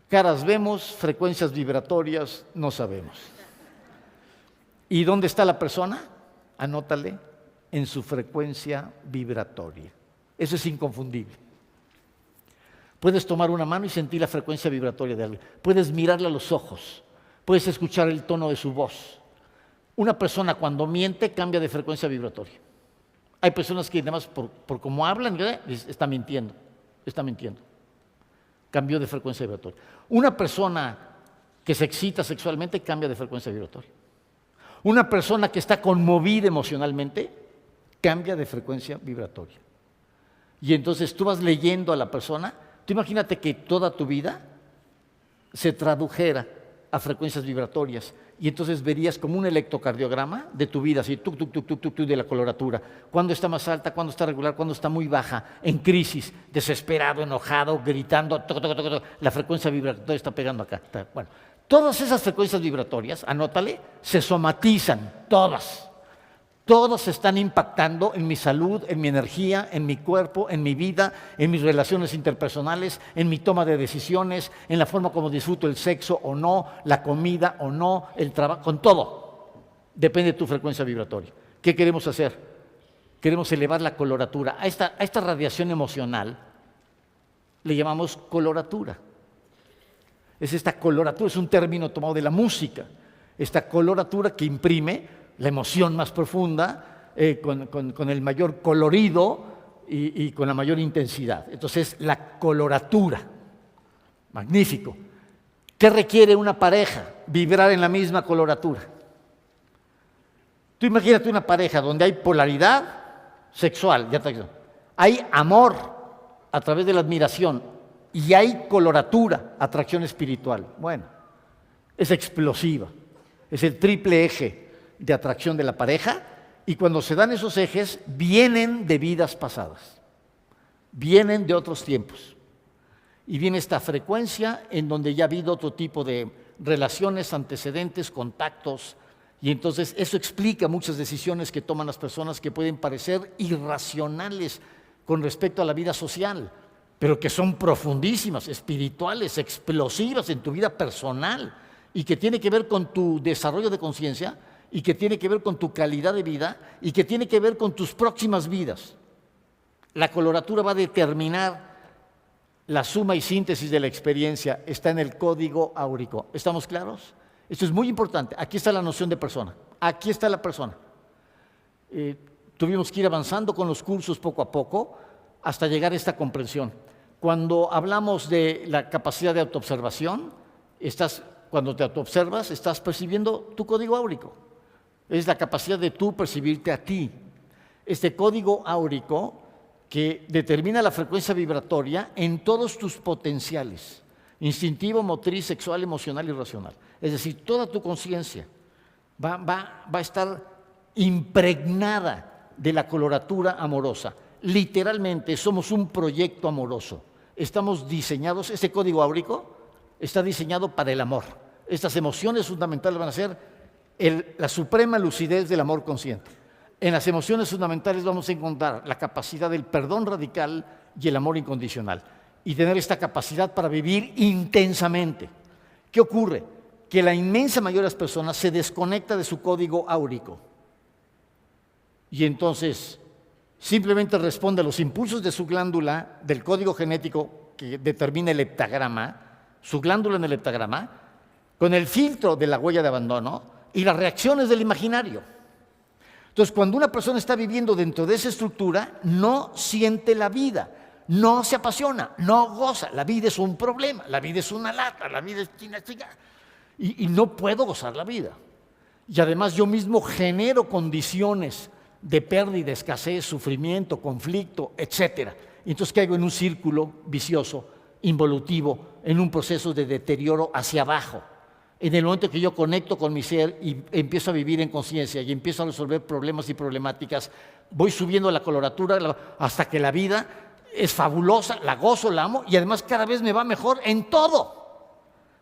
Caras vemos, frecuencias vibratorias no sabemos. ¿Y dónde está la persona? Anótale, en su frecuencia vibratoria. Eso es inconfundible. Puedes tomar una mano y sentir la frecuencia vibratoria de alguien. Puedes mirarle a los ojos. Puedes escuchar el tono de su voz. Una persona cuando miente cambia de frecuencia vibratoria. Hay personas que además por cómo hablan, está mintiendo. Cambió de frecuencia vibratoria. Una persona que se excita sexualmente cambia de frecuencia vibratoria. Una persona que está conmovida emocionalmente cambia de frecuencia vibratoria. Y entonces tú vas leyendo a la persona, tú imagínate que toda tu vida se tradujera a frecuencias vibratorias y entonces verías como un electrocardiograma de tu vida, así, tuc, tuc, tuc, tuc, tuc, tuc, de la coloratura. Cuándo está más alta, cuándo está regular, cuándo está muy baja, en crisis, desesperado, enojado, gritando, tuc, tuc, tuc, tuc, la frecuencia vibratoria está pegando acá. Bueno, todas esas frecuencias vibratorias, anótale, se somatizan, todas. Todas están impactando en mi salud, en mi energía, en mi cuerpo, en mi vida, en mis relaciones interpersonales, en mi toma de decisiones, en la forma como disfruto el sexo o no, la comida o no, el trabajo, con todo. Depende de tu frecuencia vibratoria. ¿Qué queremos hacer? Queremos elevar la coloratura. A esta radiación emocional le llamamos coloratura. Es esta coloratura, es un término tomado de la música. Esta coloratura que imprime la emoción más profunda, con el mayor colorido y con la mayor intensidad. Entonces, la coloratura. Magnífico. ¿Qué requiere una pareja? Vibrar en la misma coloratura. Tú imagínate una pareja donde hay polaridad sexual, hay amor a través de la admiración y hay coloratura, atracción espiritual. Bueno, es explosiva, es el triple eje de atracción de la pareja, y cuando se dan esos ejes vienen de vidas pasadas, vienen de otros tiempos, y viene esta frecuencia en donde ya ha habido otro tipo de relaciones, antecedentes, contactos, y entonces eso explica muchas decisiones que toman las personas que pueden parecer irracionales con respecto a la vida social, pero que son profundísimas, espirituales, explosivas en tu vida personal, y que tiene que ver con tu desarrollo de conciencia, y que tiene que ver con tu calidad de vida y que tiene que ver con tus próximas vidas. La coloratura va a determinar la suma y síntesis de la experiencia está en el código áurico. ¿Estamos claros? Esto es muy importante. Aquí está la noción de persona. Aquí está la persona. Tuvimos que ir avanzando con los cursos poco a poco hasta llegar a esta comprensión. Cuando hablamos de la capacidad de autoobservación, cuando te autoobservas, estás percibiendo tu código áurico. Es la capacidad de tú percibirte a ti. Este código áurico que determina la frecuencia vibratoria en todos tus potenciales, instintivo, motriz, sexual, emocional y racional. Es decir, toda tu conciencia va a estar impregnada de la coloratura amorosa. Literalmente somos un proyecto amoroso. Estamos diseñados, este código áurico está diseñado para el amor. Estas emociones fundamentales van a ser la suprema lucidez del amor consciente. En las emociones fundamentales vamos a encontrar la capacidad del perdón radical y el amor incondicional. Y tener esta capacidad para vivir intensamente. ¿Qué ocurre? Que la inmensa mayoría de las personas se desconecta de su código áurico. Y entonces simplemente responde a los impulsos de su glándula, del código genético que determina el heptagrama, su glándula en el heptagrama, con el filtro de la huella de abandono y las reacciones del imaginario. Entonces, cuando una persona está viviendo dentro de esa estructura, no siente la vida, no se apasiona, no goza. La vida es un problema, la vida es una lata, la vida es chica. Y no puedo gozar la vida. Y además yo mismo genero condiciones de pérdida, escasez, sufrimiento, conflicto, etc. Y entonces caigo en un círculo vicioso, involutivo, en un proceso de deterioro hacia abajo. En el momento que yo conecto con mi ser y empiezo a vivir en conciencia y empiezo a resolver problemas y problemáticas, voy subiendo la coloratura hasta que la vida es fabulosa, la gozo, la amo y además cada vez me va mejor en todo.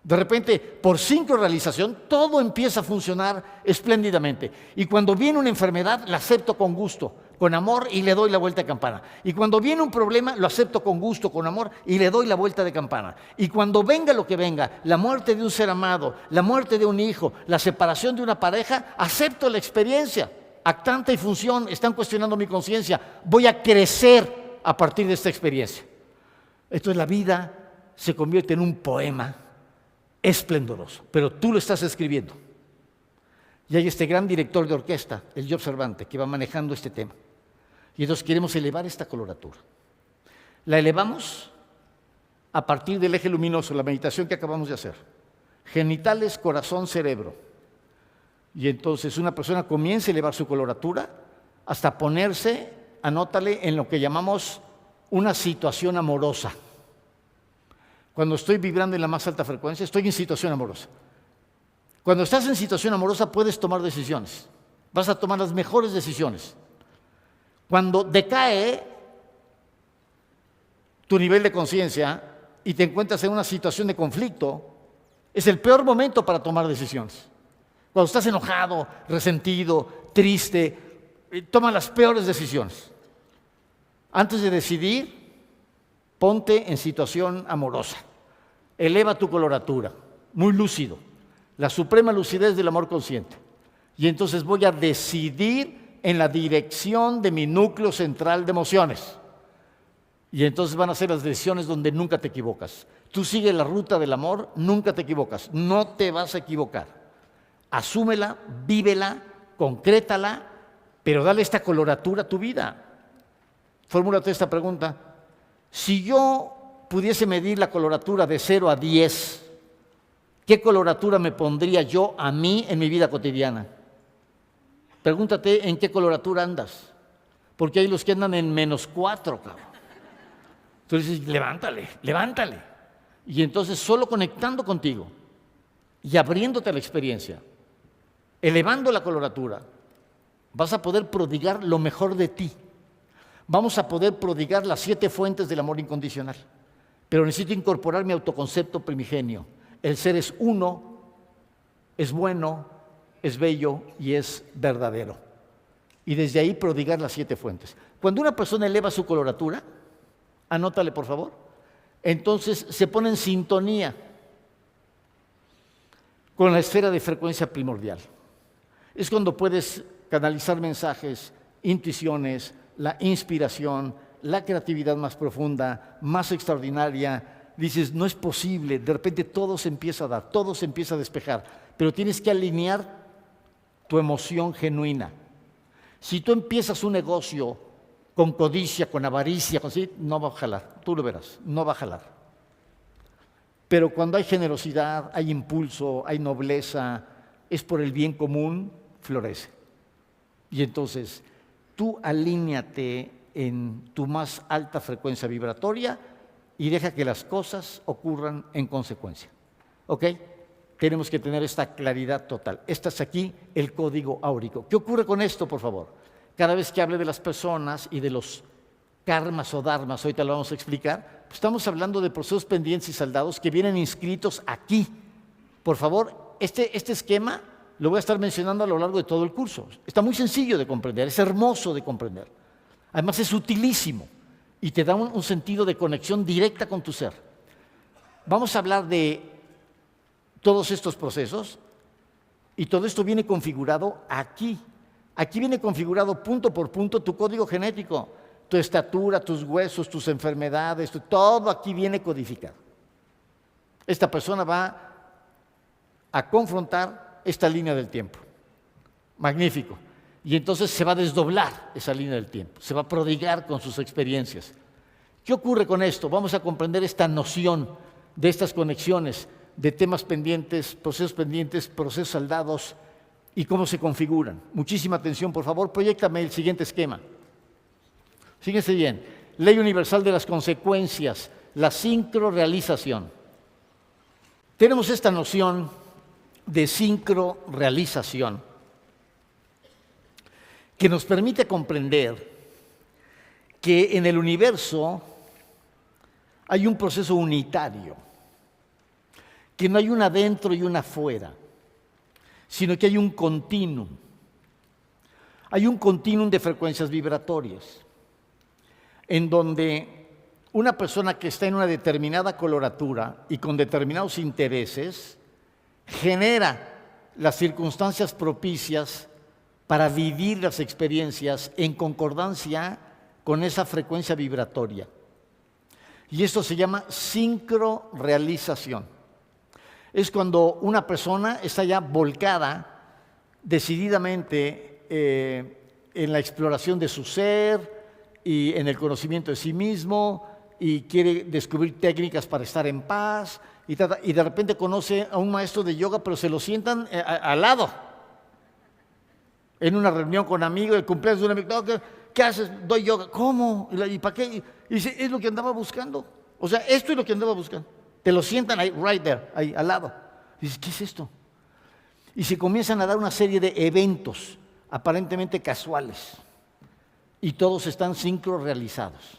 De repente, por sincrorrealización, todo empieza a funcionar espléndidamente. Y cuando viene una enfermedad, la acepto con gusto, con amor y le doy la vuelta de campana. Y cuando viene un problema, lo acepto con gusto, con amor y le doy la vuelta de campana. Y cuando venga lo que venga, la muerte de un ser amado, la muerte de un hijo, la separación de una pareja, acepto la experiencia. Actanta y función están cuestionando mi conciencia. Voy a crecer a partir de esta experiencia. Entonces la vida se convierte en un poema esplendoroso, pero tú lo estás escribiendo. Y hay este gran director de orquesta, el Yo Observante, que va manejando este tema. Y entonces queremos elevar esta coloratura. La elevamos a partir del eje luminoso, la meditación que acabamos de hacer. Genitales, corazón, cerebro. Y entonces una persona comienza a elevar su coloratura hasta ponerse, anótale, en lo que llamamos una situación amorosa. Cuando estoy vibrando en la más alta frecuencia, estoy en situación amorosa. Cuando estás en situación amorosa puedes tomar decisiones. Vas a tomar las mejores decisiones. Cuando decae tu nivel de conciencia y te encuentras en una situación de conflicto, es el peor momento para tomar decisiones. Cuando estás enojado, resentido, triste, toma las peores decisiones. Antes de decidir, ponte en situación amorosa. Eleva tu coloratura, muy lúcido. La suprema lucidez del amor consciente. Y entonces voy a decidir en la dirección de mi núcleo central de emociones. Y entonces van a ser las decisiones donde nunca te equivocas. Tú sigues la ruta del amor, nunca te equivocas. No te vas a equivocar. Asúmela, vívela, concrétala, pero dale esta coloratura a tu vida. Fórmulate esta pregunta. Si yo pudiese medir la coloratura de 0 a 10, ¿qué coloratura me pondría yo a mí en mi vida cotidiana? Pregúntate en qué coloratura andas, porque hay los que andan en -4, cabrón. Entonces dices, levántale, levántale. Y entonces solo conectando contigo y abriéndote a la experiencia, elevando la coloratura, vas a poder prodigar lo mejor de ti. Vamos a poder prodigar las 7 fuentes del amor incondicional. Pero necesito incorporar mi autoconcepto primigenio. El ser es uno, es bueno, es bello y es verdadero. Y desde ahí prodigar las 7 fuentes. Cuando una persona eleva su coloratura, anótale por favor, entonces se pone en sintonía con la esfera de frecuencia primordial. Es cuando puedes canalizar mensajes, intuiciones, la inspiración, la creatividad más profunda, más extraordinaria. Dices, no es posible, de repente todo se empieza a dar, todo se empieza a despejar, pero tienes que alinear tu emoción genuina. Si tú empiezas un negocio con codicia, con avaricia, no va a jalar, tú lo verás, no va a jalar. Pero cuando hay generosidad, hay impulso, hay nobleza, es por el bien común, florece. Y entonces, tú alíñate en tu más alta frecuencia vibratoria y deja que las cosas ocurran en consecuencia. ¿Ok? Tenemos que tener esta claridad total. Este es aquí el código áurico. ¿Qué ocurre con esto, por favor? Cada vez que hable de las personas y de los karmas o dharmas, ahorita lo vamos a explicar, pues estamos hablando de procesos pendientes y saldados que vienen inscritos aquí. Por favor, este esquema lo voy a estar mencionando a lo largo de todo el curso. Está muy sencillo de comprender, es hermoso de comprender. Además es utilísimo y te da un sentido de conexión directa con tu ser. Vamos a hablar de todos estos procesos y todo esto viene configurado aquí. Aquí viene configurado punto por punto tu código genético, tu estatura, tus huesos, tus enfermedades, todo aquí viene codificado. Esta persona va a confrontar esta línea del tiempo. Magnífico. Y entonces se va a desdoblar esa línea del tiempo, se va a prodigar con sus experiencias. ¿Qué ocurre con esto? Vamos a comprender esta noción de estas conexiones, de temas pendientes, procesos saldados y cómo se configuran. Muchísima atención, por favor, proyéctame el siguiente esquema. Fíjense bien, ley universal de las consecuencias, la sincrorealización. Tenemos esta noción de sincrorealización que nos permite comprender que en el universo hay un proceso unitario, que no hay una adentro y una afuera, sino que hay un continuum. Hay un continuum de frecuencias vibratorias, en donde una persona que está en una determinada coloratura y con determinados intereses genera las circunstancias propicias para vivir las experiencias en concordancia con esa frecuencia vibratoria. Y esto se llama sincrorealización. Es cuando una persona está ya volcada decididamente en la exploración de su ser y en el conocimiento de sí mismo y quiere descubrir técnicas para estar en paz y de repente conoce a un maestro de yoga, pero se lo sientan al lado. En una reunión con amigos, el cumpleaños de un amigo, no, ¿qué haces? Doy yoga. ¿Cómo? ¿Y para qué? Y dice, es lo que andaba buscando. O sea, esto es lo que andaba buscando. Te lo sientan ahí, right there, ahí al lado. Y dices, ¿qué es esto? Y se comienzan a dar una serie de eventos aparentemente casuales. Y todos están sincrorealizados.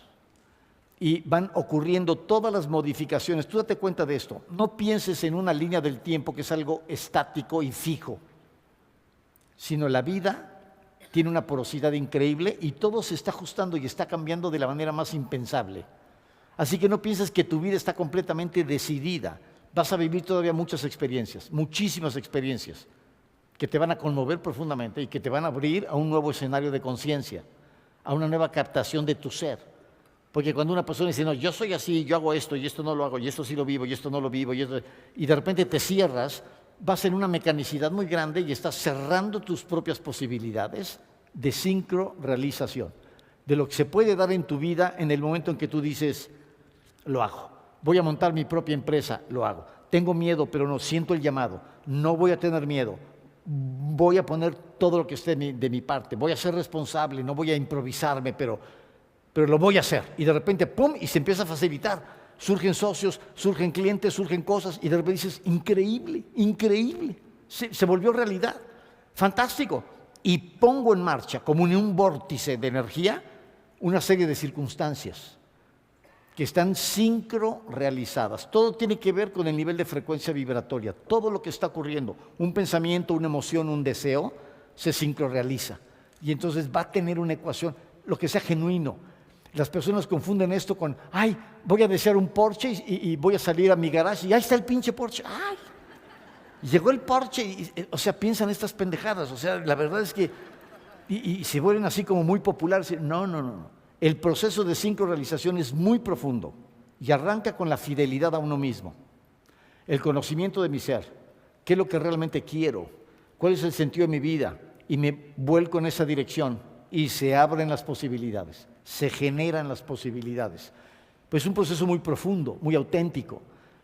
Y van ocurriendo todas las modificaciones. Tú date cuenta de esto. No pienses en una línea del tiempo que es algo estático y fijo, sino la vida tiene una porosidad increíble y todo se está ajustando y está cambiando de la manera más impensable. Así que no pienses que tu vida está completamente decidida. Vas a vivir todavía muchas experiencias, muchísimas experiencias, que te van a conmover profundamente y que te van a abrir a un nuevo escenario de conciencia, a una nueva captación de tu ser. Porque cuando una persona dice, no, yo soy así, yo hago esto y esto no lo hago, y esto sí lo vivo y esto no lo vivo, y de repente te cierras, vas en una mecanicidad muy grande y estás cerrando tus propias posibilidades de sincrorealización, de lo que se puede dar en tu vida en el momento en que tú dices, lo hago, voy a montar mi propia empresa, lo hago, tengo miedo, pero no, siento el llamado, no voy a tener miedo, voy a poner todo lo que esté de mi parte, voy a ser responsable, no voy a improvisarme, pero lo voy a hacer. Y de repente, ¡pum!, y se empieza a facilitar. Surgen socios, surgen clientes, surgen cosas, y de repente dices, increíble, increíble, se volvió realidad, fantástico. Y pongo en marcha, como en un vórtice de energía, una serie de circunstancias que están sincrorealizadas. Todo tiene que ver con el nivel de frecuencia vibratoria. Todo lo que está ocurriendo, un pensamiento, una emoción, un deseo, se sincrorealiza. Y entonces va a tener una ecuación, lo que sea genuino. Las personas confunden esto con, ay, voy a desear un Porsche y voy a salir a mi garage y ahí está el pinche Porsche. ¡Ay! Llegó el Porsche, o sea, piensan estas pendejadas. O sea, la verdad es que, y se vuelven así como muy populares. No. El proceso de sincrorrealización es muy profundo y arranca con la fidelidad a uno mismo, el conocimiento de mi ser, qué es lo que realmente quiero, cuál es el sentido de mi vida, y me vuelco en esa dirección y se abren las posibilidades, se generan las posibilidades. Pues es un proceso muy profundo, muy auténtico.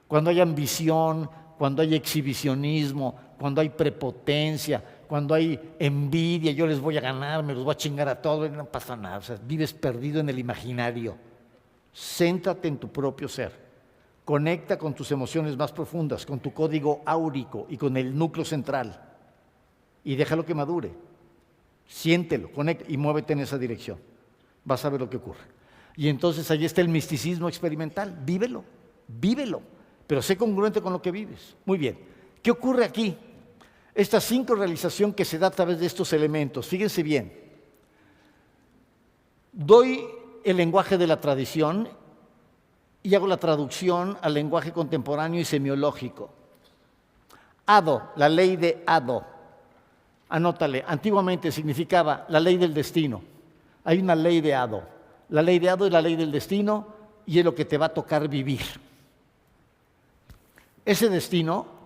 Cuando hay ambición, cuando hay exhibicionismo, cuando hay prepotencia, cuando hay envidia, yo les voy a ganar, me los voy a chingar a todos, no pasa nada, o sea, vives perdido en el imaginario. Céntrate en tu propio ser, conecta con tus emociones más profundas, con tu código áurico y con el núcleo central y déjalo que madure, siéntelo, conecta y muévete en esa dirección, vas a ver lo que ocurre. Y entonces ahí está el misticismo experimental, vívelo, pero sé congruente con lo que vives. Muy bien, ¿qué ocurre aquí? Esta sincrorrealización que se da a través de estos elementos, fíjense bien, doy el lenguaje de la tradición y hago la traducción al lenguaje contemporáneo y semiológico. Ado, la ley de Ado, anótale, antiguamente significaba la ley del destino. Hay una ley de Ado. La ley de Ado es la ley del destino y es lo que te va a tocar vivir. Ese destino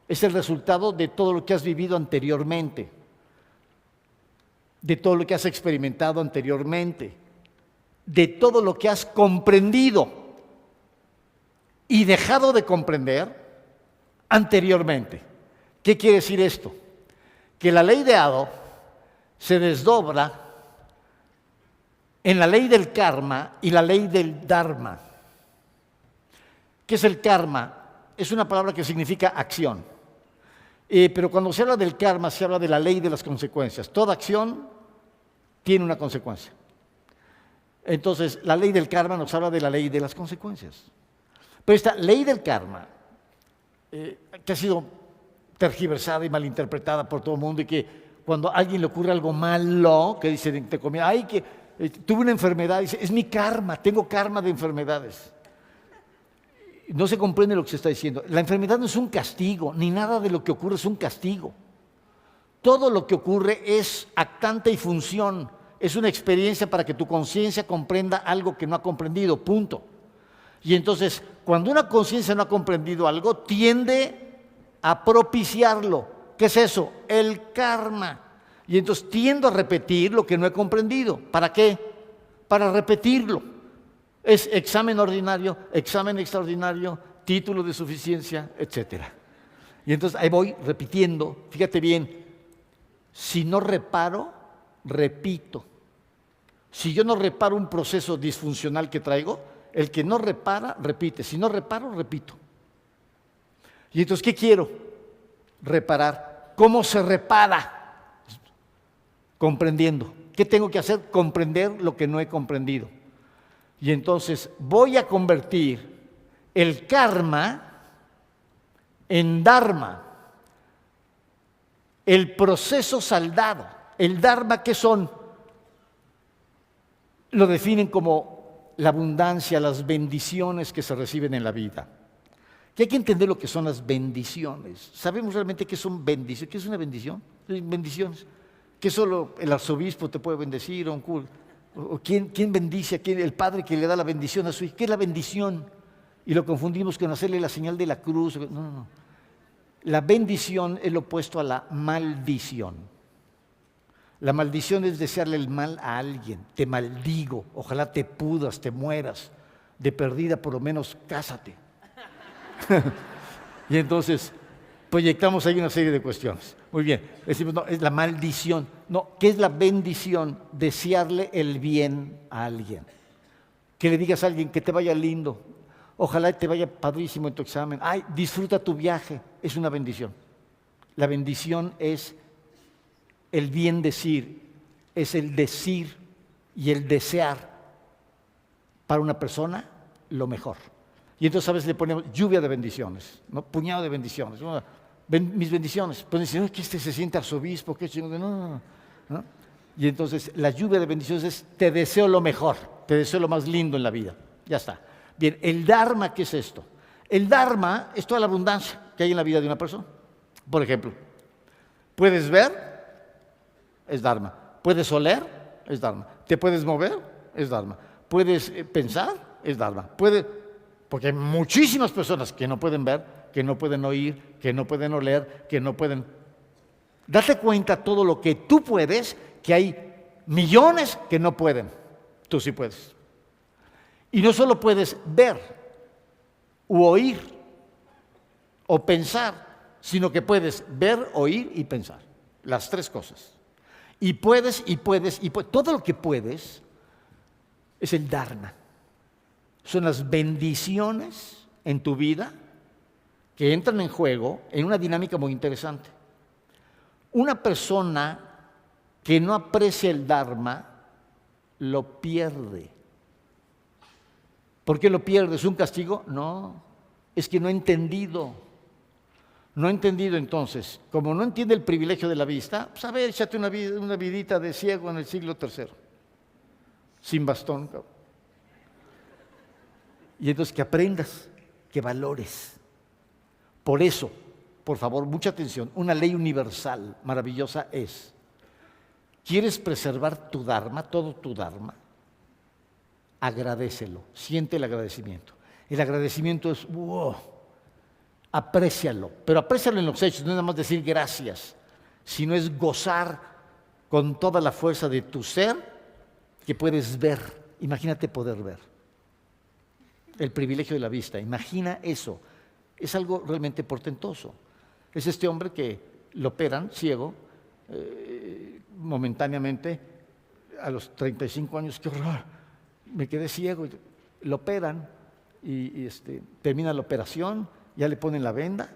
es el resultado de todo lo que has vivido anteriormente, de todo lo que has experimentado anteriormente, de todo lo que has comprendido y dejado de comprender anteriormente. ¿Qué quiere decir esto? Que la ley de Ado se desdobla en la ley del karma y la ley del dharma. ¿Qué es el karma? Es una palabra que significa acción. Pero cuando se habla del karma, se habla de la ley de las consecuencias. Toda acción tiene una consecuencia. Entonces, la ley del karma nos habla de la ley de las consecuencias. Pero esta ley del karma, que ha sido tergiversada y malinterpretada por todo el mundo, y que cuando a alguien le ocurre algo malo, que dice, te comía, ay, que tuve una enfermedad, dice, es mi karma, tengo karma de enfermedades. No se comprende lo que se está diciendo. La enfermedad no es un castigo, ni nada de lo que ocurre es un castigo. Todo lo que ocurre es actante y función, es una experiencia para que tu conciencia comprenda algo que no ha comprendido, punto. Y entonces, cuando una conciencia no ha comprendido algo, tiende a propiciarlo. ¿Qué es eso? El karma. Y entonces tiendo a repetir lo que no he comprendido. ¿Para qué? Para repetirlo. Es examen ordinario, examen extraordinario, título de suficiencia, etc. Y entonces ahí voy repitiendo, fíjate bien, si no reparo, repito. Si yo no reparo un proceso disfuncional que traigo, el que no repara, repite. Si no reparo, repito. Y entonces, ¿qué quiero? Reparar. ¿Cómo se repara? Comprendiendo. ¿Qué tengo que hacer? Comprender lo que no he comprendido. Y entonces voy a convertir el karma en dharma, el proceso saldado. El dharma, ¿qué son? Lo definen como la abundancia, las bendiciones que se reciben en la vida. Que hay que entender lo que son las bendiciones. ¿Sabemos realmente qué son bendiciones? ¿Qué es una bendición? Bendiciones. Que solo el arzobispo te puede bendecir o un cura. ¿O quién bendice? El padre que le da la bendición a su hijo. ¿Qué es la bendición? Y lo confundimos con hacerle la señal de la cruz. No. La bendición es lo opuesto a la maldición. La maldición es desearle el mal a alguien. Te maldigo, ojalá te pudras, te mueras. De perdida, por lo menos, cásate. Y entonces proyectamos ahí una serie de cuestiones. Muy bien, decimos, no, es la maldición. No, ¿qué es la bendición? Desearle el bien a alguien. Que le digas a alguien que te vaya lindo, ojalá te vaya padrísimo en tu examen. Ay, disfruta tu viaje, es una bendición. La bendición es el bien decir, es el decir y el desear para una persona lo mejor. Y entonces a veces le ponemos lluvia de bendiciones, ¿no? Puñado de bendiciones. ¿No? Mis bendiciones. Pueden decir, no, que se siente arzobispo, que no. Y entonces la lluvia de bendiciones es, te deseo lo mejor, te deseo lo más lindo en la vida. Ya está. Bien, el dharma, ¿qué es esto? El dharma es toda la abundancia que hay en la vida de una persona. Por ejemplo, puedes ver, es dharma. Puedes oler, es dharma. Te puedes mover, es dharma. puedes pensar, es Dharma. Porque hay muchísimas personas que no pueden ver, que no pueden oír, que no pueden oler, que no pueden. Date cuenta todo lo que tú puedes, que hay millones que no pueden. Tú sí puedes. Y no solo puedes ver, u oír, o pensar, sino que puedes ver, oír y pensar. Las tres cosas. Y puedes. Todo lo que puedes es el Dharma. Son las bendiciones en tu vida que entran en juego en una dinámica muy interesante. Una persona que no aprecia el Dharma lo pierde. ¿Por qué lo pierde? ¿Es un castigo? No, es que no ha entendido. No ha entendido entonces. Como no entiende el privilegio de la vista, pues a ver, échate una vidita de ciego en el siglo III. Sin bastón, cabrón. Y entonces que aprendas, que valores. Por eso, por favor, mucha atención, una ley universal maravillosa es: ¿quieres preservar tu Dharma, todo tu Dharma? Agradécelo, siente el agradecimiento. El agradecimiento es, wow, aprécialo, pero aprécialo en los hechos, no es nada más decir gracias, sino es gozar con toda la fuerza de tu ser que puedes ver. Imagínate poder ver. El privilegio de la vista, imagina eso. Es algo realmente portentoso. Es este hombre que lo operan ciego momentáneamente a los 35 años. ¡Qué horror! Me quedé ciego. Lo operan y termina la operación, ya le ponen la venda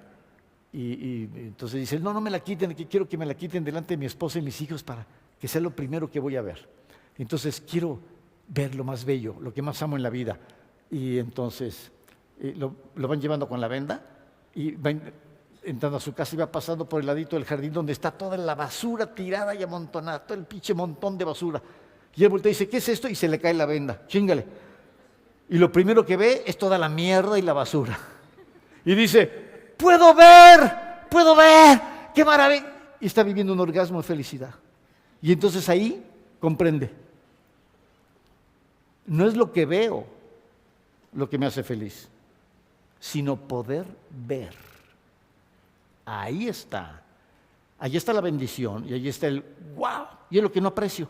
y entonces dice, no me la quiten, que quiero que me la quiten delante de mi esposa y mis hijos para que sea lo primero que voy a ver. Entonces quiero ver lo más bello, lo que más amo en la vida. Y entonces lo van llevando con la venda y va entrando a su casa y va pasando por el ladito del jardín donde está toda la basura tirada y amontonada, todo el pinche montón de basura. Y él voltea y dice, ¿qué es esto? Y se le cae la venda, chíngale. Y lo primero que ve es toda la mierda y la basura. Y dice, ¡puedo ver! ¡Qué maravilla! Y está viviendo un orgasmo de felicidad. Y entonces ahí comprende. No es lo que veo lo que me hace feliz, sino poder ver. Ahí está la bendición y ahí está el wow, y es lo que no aprecio.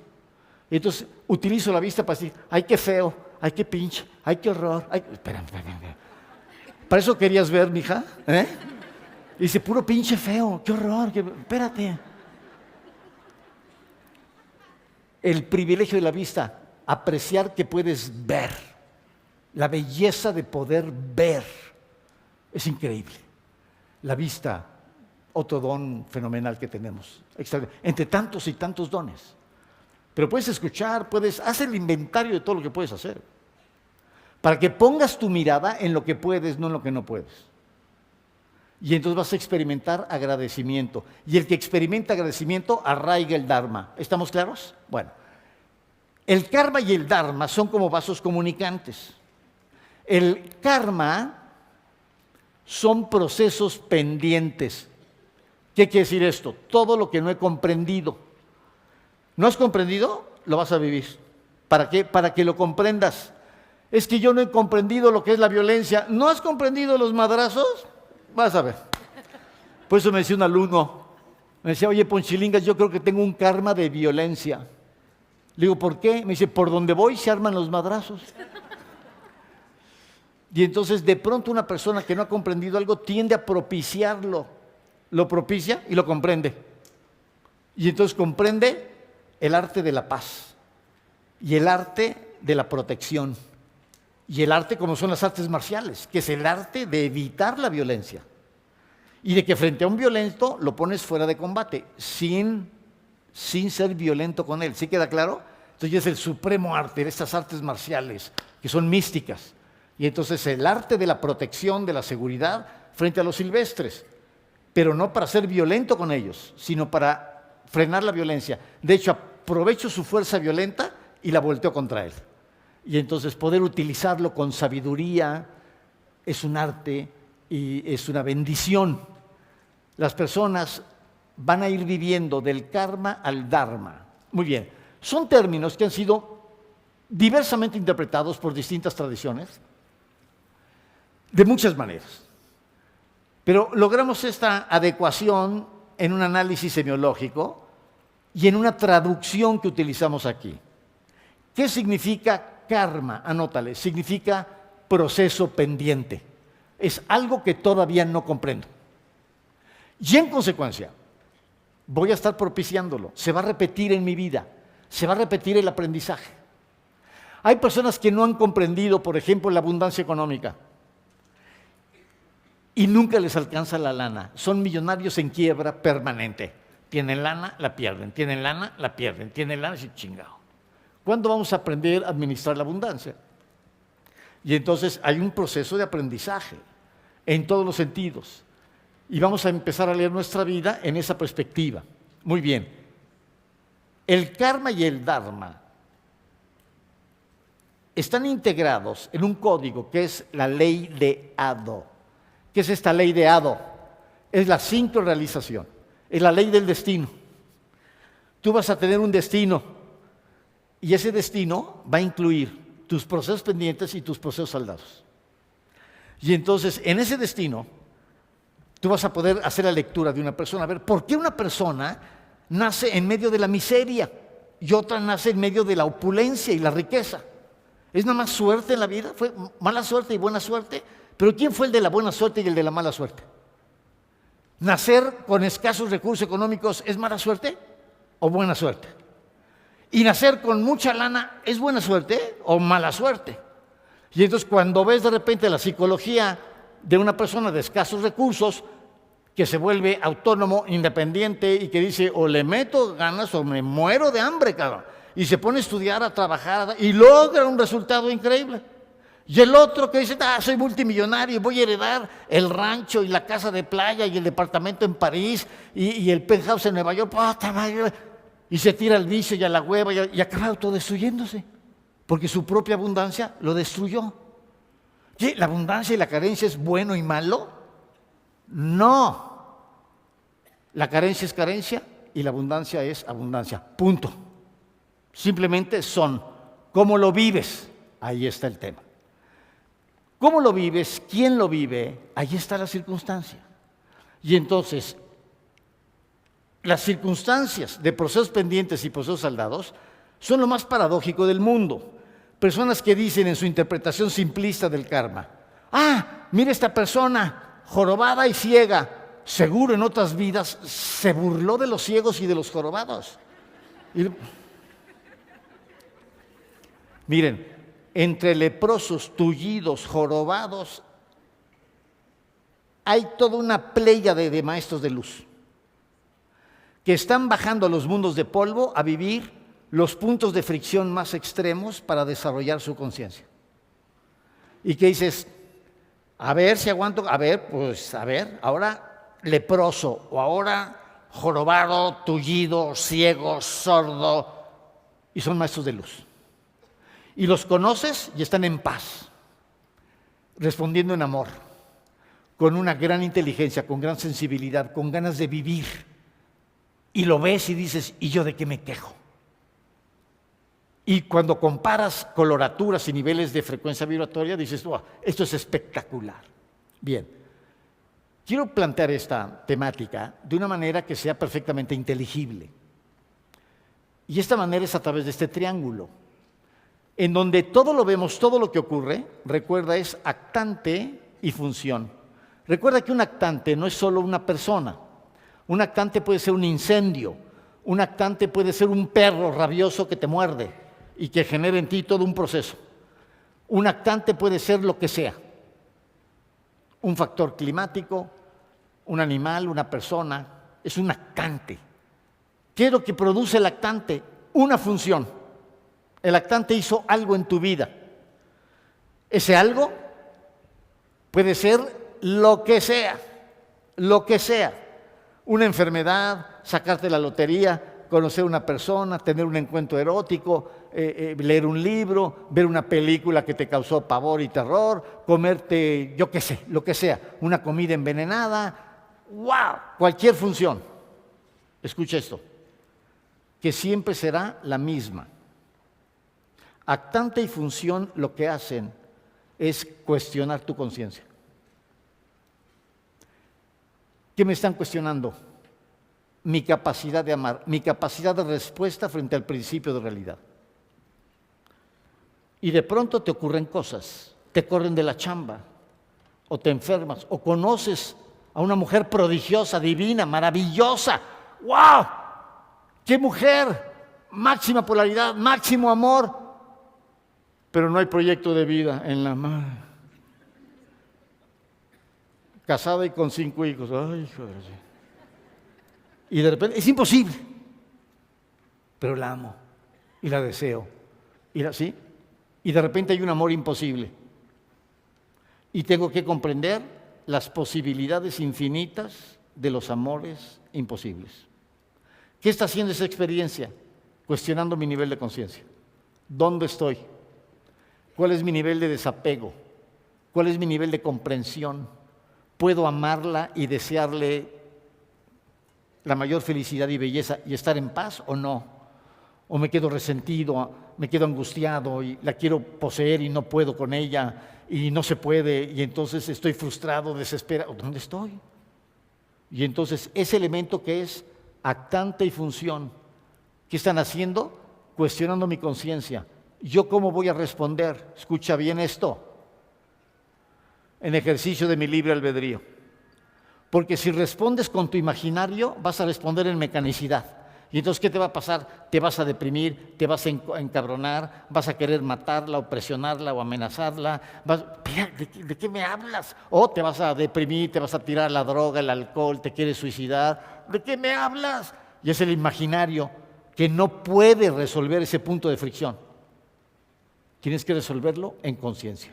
Entonces utilizo la vista para decir, ay, qué feo, ay, qué pinche, ay, qué horror. Ay, espera. ¿Para eso querías ver, mija? Y dice, puro pinche feo, qué horror, espérate. El privilegio de la vista, apreciar que puedes ver. La belleza de poder ver es increíble. La vista, otro don fenomenal que tenemos, entre tantos y tantos dones. Pero puedes escuchar, hacer el inventario de todo lo que puedes hacer. Para que pongas tu mirada en lo que puedes, no en lo que no puedes. Y entonces vas a experimentar agradecimiento. Y el que experimenta agradecimiento arraiga el Dharma. ¿Estamos claros? Bueno, el karma y el Dharma son como vasos comunicantes. El karma son procesos pendientes. ¿Qué quiere decir esto? Todo lo que no he comprendido. ¿No has comprendido? Lo vas a vivir. ¿Para qué? Para que lo comprendas. Es que yo no he comprendido lo que es la violencia. ¿No has comprendido los madrazos? Vas a ver. Por eso me decía un alumno, me decía, oye, Ponchilingas, yo creo que tengo un karma de violencia. Le digo, ¿por qué? Me dice, por donde voy se arman los madrazos. Y entonces de pronto una persona que no ha comprendido algo tiende a propiciarlo. Lo propicia y lo comprende. Y entonces comprende el arte de la paz y el arte de la protección y el arte como son las artes marciales, que es el arte de evitar la violencia y de que frente a un violento lo pones fuera de combate sin ser violento con él. ¿Sí queda claro? Entonces es el supremo arte de estas artes marciales que son místicas. Y entonces el arte de la protección, de la seguridad frente a los silvestres, pero no para ser violento con ellos, sino para frenar la violencia. De hecho, aprovecho su fuerza violenta y la volteo contra él. Y entonces poder utilizarlo con sabiduría es un arte y es una bendición. Las personas van a ir viviendo del karma al dharma. Muy bien, son términos que han sido diversamente interpretados por distintas tradiciones, de muchas maneras. Pero logramos esta adecuación en un análisis semiológico y en una traducción que utilizamos aquí. ¿Qué significa karma? Anótale, significa proceso pendiente. Es algo que todavía no comprendo. Y en consecuencia, voy a estar propiciándolo. Se va a repetir en mi vida. Se va a repetir el aprendizaje. Hay personas que no han comprendido, por ejemplo, la abundancia económica y nunca les alcanza la lana. Son millonarios en quiebra permanente. Tienen lana, la pierden. Tienen lana, la pierden. Tienen lana, y chingado. ¿Cuándo vamos a aprender a administrar la abundancia? Y entonces hay un proceso de aprendizaje en todos los sentidos. Y vamos a empezar a leer nuestra vida en esa perspectiva. Muy bien. El karma y el dharma están integrados en un código que es la ley de Ado. ¿Qué es esta ley de Ado? Es la sincrorrealización, es la ley del destino. Tú vas a tener un destino y ese destino va a incluir tus procesos pendientes y tus procesos saldados. Y entonces, en ese destino, tú vas a poder hacer la lectura de una persona. A ver, ¿por qué una persona nace en medio de la miseria y otra nace en medio de la opulencia y la riqueza? ¿Es nada más suerte en la vida? ¿Fue mala suerte y buena suerte? Pero ¿quién fue el de la buena suerte y el de la mala suerte? ¿Nacer con escasos recursos económicos es mala suerte o buena suerte? ¿Y nacer con mucha lana es buena suerte o mala suerte? Y entonces cuando ves de repente la psicología de una persona de escasos recursos que se vuelve autónomo, independiente y que dice o le meto ganas o me muero de hambre, cabrón. Y se pone a estudiar, a trabajar y logra un resultado increíble. Y el otro que dice, soy multimillonario y voy a heredar el rancho y la casa de playa y el departamento en París y el penthouse en Nueva York, y se tira al vicio y a la hueva y acaba autodestruyéndose, porque su propia abundancia lo destruyó. ¿Qué? ¿La abundancia y la carencia es bueno y malo? No. La carencia es carencia y la abundancia es abundancia. Punto. Simplemente son. ¿Cómo lo vives? Ahí está el tema. ¿Cómo lo vives? ¿Quién lo vive? Ahí está la circunstancia. Y entonces, las circunstancias de procesos pendientes y procesos saldados son lo más paradójico del mundo. Personas que dicen en su interpretación simplista del karma, mira esta persona jorobada y ciega, seguro en otras vidas se burló de los ciegos y de los jorobados. Miren, entre leprosos, tullidos, jorobados, hay toda una pléyade de maestros de luz que están bajando a los mundos de polvo a vivir los puntos de fricción más extremos para desarrollar su conciencia. Y que dices, a ver si aguanto, ahora leproso, o ahora jorobado, tullido, ciego, sordo, y son maestros de luz. Y los conoces y están en paz, respondiendo en amor, con una gran inteligencia, con gran sensibilidad, con ganas de vivir. Y lo ves y dices, ¿y yo de qué me quejo? Y cuando comparas coloraturas y niveles de frecuencia vibratoria, dices, esto es espectacular. Bien, quiero plantear esta temática de una manera que sea perfectamente inteligible. Y esta manera es a través de este triángulo, en donde todo lo vemos, todo lo que ocurre, recuerda, es actante y función. Recuerda que un actante no es solo una persona. Un actante puede ser un incendio, un actante puede ser un perro rabioso que te muerde y que genera en ti todo un proceso. Un actante puede ser lo que sea, un factor climático, un animal, una persona, es un actante. ¿Qué es lo que produce el actante? Una función. El actante hizo algo en tu vida. Ese algo puede ser lo que sea, lo que sea. Una enfermedad, sacarte la lotería, conocer a una persona, tener un encuentro erótico, leer un libro, ver una película que te causó pavor y terror, comerte, yo qué sé, lo que sea, una comida envenenada, ¡wow! Cualquier función. Escucha esto, que siempre será la misma. Actante y función lo que hacen es cuestionar tu conciencia. ¿Qué me están cuestionando? Mi capacidad de amar, mi capacidad de respuesta frente al principio de realidad. Y de pronto te ocurren cosas, te corren de la chamba, o te enfermas, o conoces a una mujer prodigiosa, divina, maravillosa. ¡Wow! ¡Qué mujer! Máxima polaridad, máximo amor, pero no hay proyecto de vida en la mano. Casada y con 5 hijos. Ay, joder. Y de repente, es imposible, pero la amo y la deseo. ¿Sí? Y de repente hay un amor imposible. Y tengo que comprender las posibilidades infinitas de los amores imposibles. ¿Qué está haciendo esa experiencia? Cuestionando mi nivel de conciencia. ¿Dónde estoy? ¿Cuál es mi nivel de desapego? ¿Cuál es mi nivel de comprensión? ¿Puedo amarla y desearle la mayor felicidad y belleza y estar en paz o no? ¿O me quedo resentido, me quedo angustiado y la quiero poseer y no puedo con ella y no se puede y entonces estoy frustrado, desesperado? ¿Dónde estoy? Y entonces ese elemento que es actante y función, ¿qué están haciendo? Cuestionando mi conciencia. ¿Yo cómo voy a responder? Escucha bien esto. En ejercicio de mi libre albedrío. Porque si respondes con tu imaginario, vas a responder en mecanicidad. Y entonces, ¿qué te va a pasar? Te vas a deprimir, te vas a encabronar, vas a querer matarla o presionarla o amenazarla. ¿De qué me hablas? O te vas a deprimir, te vas a tirar la droga, el alcohol, te quieres suicidar. ¿De qué me hablas? Y es el imaginario que no puede resolver ese punto de fricción. Tienes que resolverlo en conciencia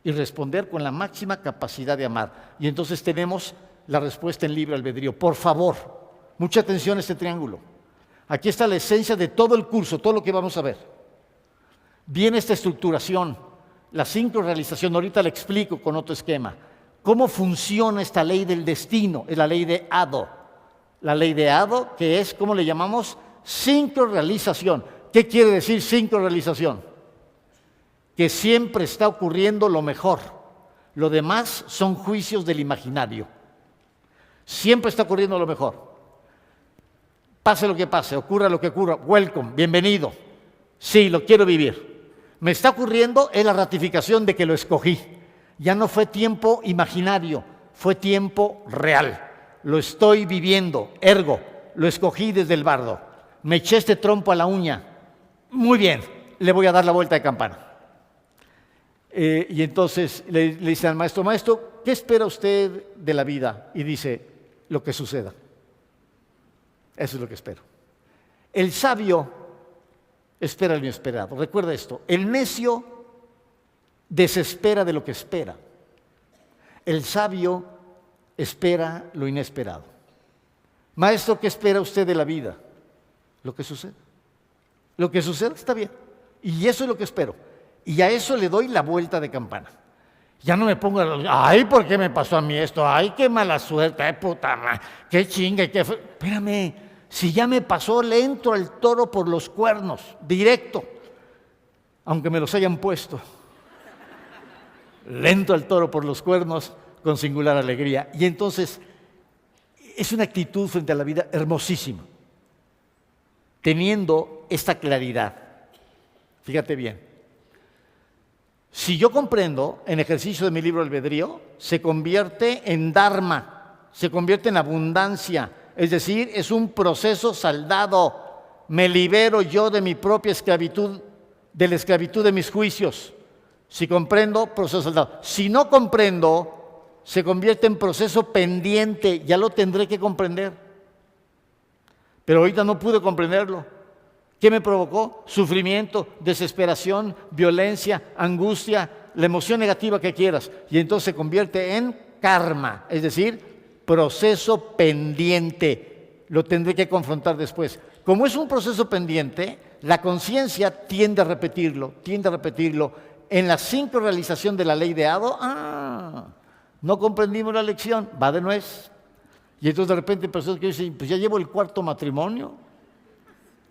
y responder con la máxima capacidad de amar. Y entonces tenemos la respuesta en libre albedrío. Por favor, mucha atención a este triángulo. Aquí está la esencia de todo el curso, todo lo que vamos a ver. Viene esta estructuración, la sincrorrealización. Ahorita la explico con otro esquema. ¿Cómo funciona esta ley del destino? Es la ley de Hado. La ley de Hado, que es, ¿cómo le llamamos? Sincrorrealización. ¿Qué quiere decir sincrorrealización? Que siempre está ocurriendo lo mejor. Lo demás son juicios del imaginario. Siempre está ocurriendo lo mejor. Pase lo que pase, ocurra lo que ocurra, welcome, bienvenido. Sí, lo quiero vivir. Me está ocurriendo es la ratificación de que lo escogí. Ya no fue tiempo imaginario, fue tiempo real. Lo estoy viviendo, ergo, lo escogí desde el bardo. Me eché este trompo a la uña. Muy bien, le voy a dar la vuelta de campana. Y entonces le dice al maestro, maestro, ¿qué espera usted de la vida? Y dice, lo que suceda. Eso es lo que espero. El sabio espera lo inesperado. Recuerda esto, el necio desespera de lo que espera. El sabio espera lo inesperado. Maestro, ¿qué espera usted de la vida? Lo que suceda. Lo que suceda está bien. Y eso es lo que espero. Y a eso le doy la vuelta de campana. Ya no me pongo, ay, ¿por qué me pasó a mí esto? Ay, qué mala suerte, ay, puta madre, qué chinga, qué fue. Espérame, si ya me pasó, le entro al toro por los cuernos, directo, aunque me los hayan puesto. Le entro al toro por los cuernos con singular alegría. Y entonces, es una actitud frente a la vida hermosísima, teniendo esta claridad. Fíjate bien. Si yo comprendo en ejercicio de mi libre albedrío, se convierte en dharma, se convierte en abundancia, es decir, es un proceso saldado. Me libero yo de mi propia esclavitud, de la esclavitud de mis juicios. Si comprendo, proceso saldado. Si no comprendo, se convierte en proceso pendiente, ya lo tendré que comprender. Pero ahorita no pude comprenderlo. ¿Qué me provocó? Sufrimiento, desesperación, violencia, angustia, la emoción negativa que quieras. Y entonces se convierte en karma, es decir, proceso pendiente. Lo tendré que confrontar después. Como es un proceso pendiente, la conciencia tiende a repetirlo. En la sincrorrealización de la ley de Hado, no comprendimos la lección, va de nuez. Y entonces de repente personas que dicen, pues ya llevo el 4º matrimonio.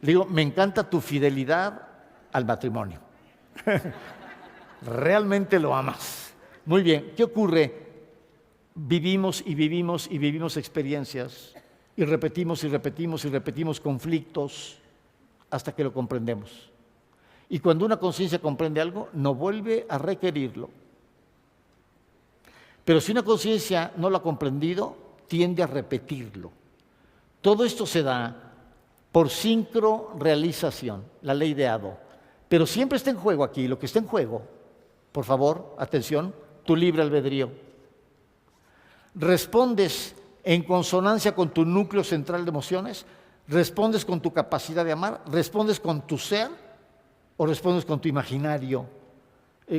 Le digo, me encanta tu fidelidad al matrimonio. Realmente lo amas. Muy bien, ¿qué ocurre? Vivimos y vivimos y vivimos experiencias y repetimos y repetimos y repetimos conflictos hasta que lo comprendemos. Y cuando una conciencia comprende algo, no vuelve a requerirlo. Pero si una conciencia no lo ha comprendido, tiende a repetirlo. Todo esto se da por sincrorealización, la ley de Ado. Pero siempre está en juego aquí, lo que está en juego, por favor, atención, tu libre albedrío. ¿Respondes en consonancia con tu núcleo central de emociones? ¿Respondes con tu capacidad de amar? ¿Respondes con tu ser? ¿O respondes con tu imaginario,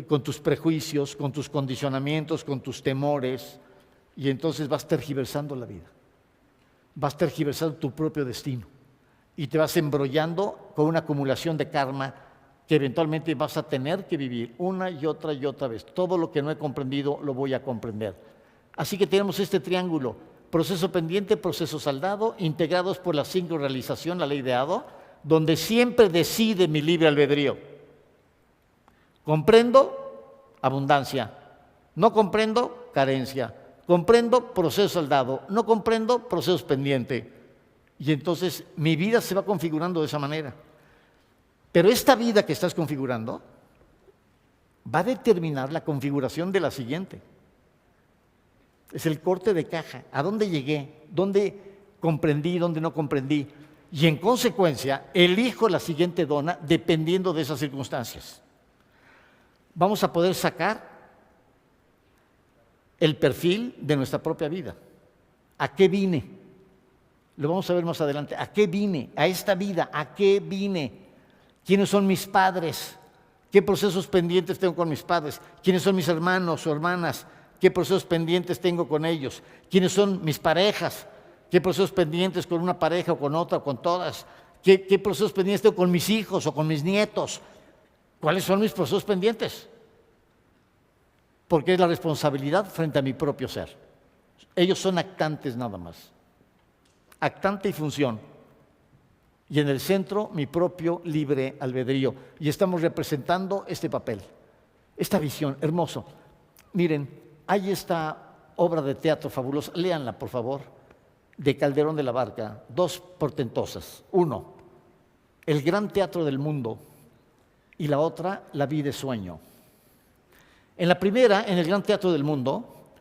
con tus prejuicios, con tus condicionamientos, con tus temores? Y entonces vas tergiversando la vida. Vas tergiversando tu propio destino. Y te vas embrollando con una acumulación de karma que eventualmente vas a tener que vivir una y otra vez. Todo lo que no he comprendido lo voy a comprender. Así que tenemos este triángulo, proceso pendiente, proceso saldado, integrados por la sincrorealización, la ley de Ado, donde siempre decide mi libre albedrío. Comprendo, abundancia. No comprendo, carencia. Comprendo, proceso saldado. No comprendo, proceso pendiente. Y entonces mi vida se va configurando de esa manera. Pero esta vida que estás configurando va a determinar la configuración de la siguiente. Es el corte de caja. ¿A dónde llegué? ¿Dónde comprendí? ¿Dónde no comprendí? Y en consecuencia, elijo la siguiente dona dependiendo de esas circunstancias. Vamos a poder sacar el perfil de nuestra propia vida. ¿A qué vine? Lo vamos a ver más adelante. ¿A qué vine? A esta vida, ¿a qué vine? ¿Quiénes son mis padres? ¿Qué procesos pendientes tengo con mis padres? ¿Quiénes son mis hermanos o hermanas? ¿Qué procesos pendientes tengo con ellos? ¿Quiénes son mis parejas? ¿Qué procesos pendientes con una pareja o con otra o con todas? ¿Qué procesos pendientes tengo con mis hijos o con mis nietos? ¿Cuáles son mis procesos pendientes? Porque es la responsabilidad frente a mi propio ser. Ellos son actantes nada más. Actante y función. Y en el centro, mi propio libre albedrío. Y estamos representando este papel, esta visión, hermoso. Miren, hay esta obra de teatro fabulosa, léanla por favor, de Calderón de la Barca, dos portentosas. Uno, el gran teatro del mundo, y la otra, la vida es sueño. En la primera, en el gran teatro del mundo,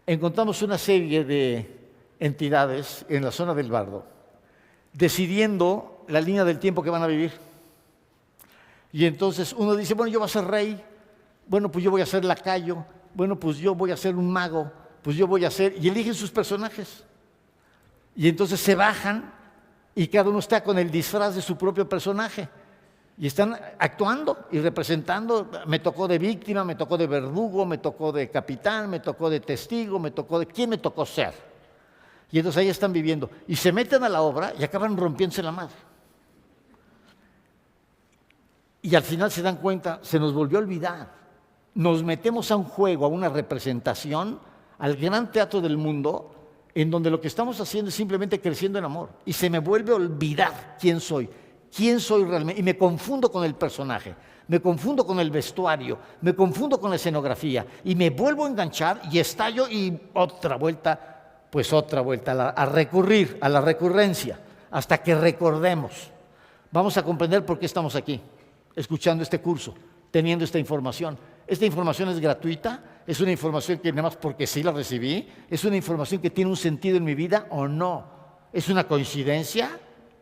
encontramos una serie de entidades en la zona del Bardo, decidiendo la línea del tiempo que van a vivir. Y entonces uno dice, bueno, yo voy a ser rey, bueno, pues yo voy a ser lacayo, bueno, pues yo voy a ser un mago, pues yo voy a ser... Y eligen sus personajes. Y entonces se bajan y cada uno está con el disfraz de su propio personaje. Y están actuando y representando. Me tocó de víctima, me tocó de verdugo, me tocó de capitán, me tocó de testigo, me tocó de... ¿Quién me tocó ser? Y entonces ahí están viviendo. Y se meten a la obra y acaban rompiéndose la madre. Y al final se dan cuenta, se nos volvió a olvidar. Nos metemos a un juego, a una representación, al gran teatro del mundo, en donde lo que estamos haciendo es simplemente creciendo en amor. Y se me vuelve a olvidar quién soy realmente. Y me confundo con el personaje, me confundo con el vestuario, me confundo con la escenografía. Y me vuelvo a enganchar y estallo y otra vuelta, a recurrir, a la recurrencia, hasta que recordemos. Vamos a comprender por qué estamos aquí, escuchando este curso, teniendo esta información. Esta información es gratuita, es una información que nada más porque sí la recibí, es una información que tiene un sentido en mi vida o no. ¿Es una coincidencia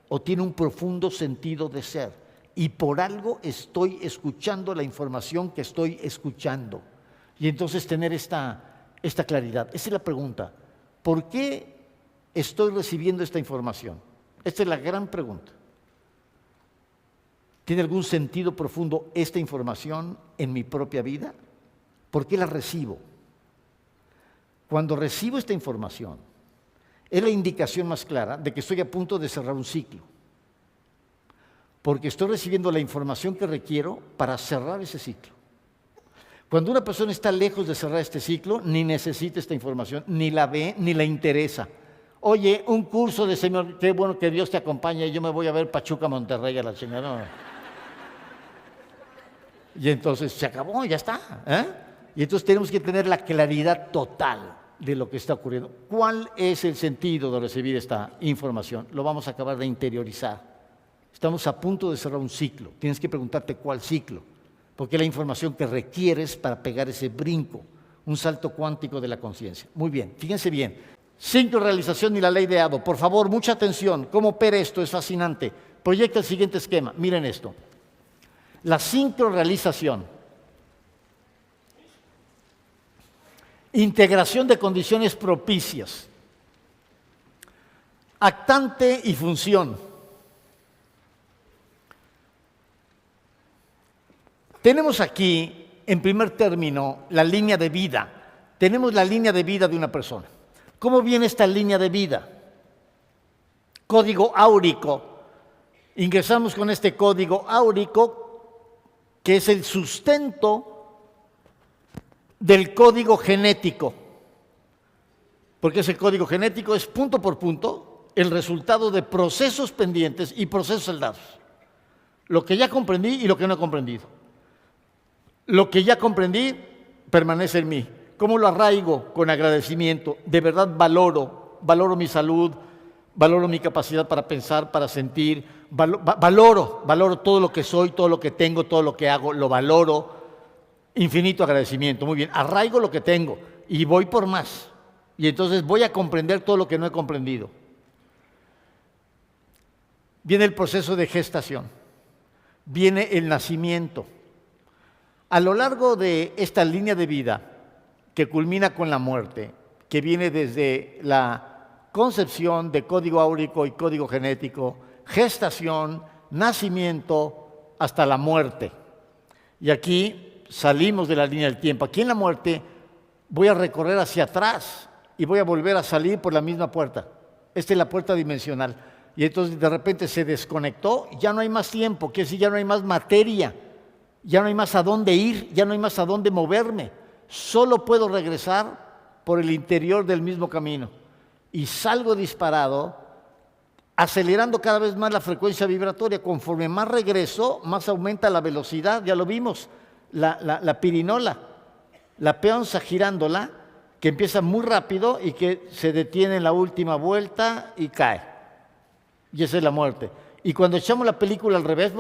o tiene un profundo sentido de ser? Y por algo estoy escuchando la información que estoy escuchando. Y entonces tener esta claridad. Esa es la pregunta. ¿Por qué estoy recibiendo esta información? Esta es la gran pregunta. ¿Tiene algún sentido profundo esta información en mi propia vida? ¿Por qué la recibo? Cuando recibo esta información, es la indicación más clara de que estoy a punto de cerrar un ciclo. Porque estoy recibiendo la información que requiero para cerrar ese ciclo. Cuando una persona está lejos de cerrar este ciclo, ni necesita esta información, ni la ve, ni la interesa. Oye, un curso de Señor, qué bueno que Dios te acompañe, yo me voy a ver Pachuca, Monterrey a la chingada. No. Y entonces se acabó, ya está. Y entonces tenemos que tener la claridad total de lo que está ocurriendo. ¿Cuál es el sentido de recibir esta información? Lo vamos a acabar de interiorizar. Estamos a punto de cerrar un ciclo. Tienes que preguntarte cuál ciclo, porque es la información que requieres para pegar ese brinco, un salto cuántico de la conciencia. Muy bien, fíjense bien. Sincrorrealización y la ley de Ado. Por favor, mucha atención. ¿Cómo opera esto? Es fascinante. Proyecta el siguiente esquema. Miren esto. La sincrorrealización. Integración de condiciones propicias. Actante y función. Tenemos aquí, en primer término, la línea de vida. Tenemos la línea de vida de una persona. ¿Cómo viene esta línea de vida? Código áurico. Ingresamos con este código áurico, que es el sustento del código genético. Porque ese código genético es punto por punto el resultado de procesos pendientes y procesos saldados. Lo que ya comprendí y lo que no he comprendido. Lo que ya comprendí permanece en mí. ¿Cómo lo arraigo? Con agradecimiento. De verdad valoro mi salud, valoro mi capacidad para pensar, para sentir, valoro todo lo que soy, todo lo que tengo, todo lo que hago, lo valoro. Infinito agradecimiento. Muy bien, arraigo lo que tengo y voy por más. Y entonces voy a comprender todo lo que no he comprendido. Viene el proceso de gestación. Viene el nacimiento. A lo largo de esta línea de vida, que culmina con la muerte, que viene desde la concepción de código áurico y código genético, gestación, nacimiento, hasta la muerte. Y aquí salimos de la línea del tiempo. Aquí en la muerte voy a recorrer hacia atrás y voy a volver a salir por la misma puerta. Esta es la puerta dimensional. Y entonces de repente se desconectó, ya no hay más tiempo, quiere decir ya no hay más materia, ya no hay más a dónde ir, ya no hay más a dónde moverme. Solo puedo regresar por el interior del mismo camino. Y salgo disparado, acelerando cada vez más la frecuencia vibratoria. Conforme más regreso, más aumenta la velocidad, ya lo vimos. La pirinola, la peonza girándola, que empieza muy rápido y que se detiene en la última vuelta y cae. Y esa es la muerte. Y cuando echamos la película al revés,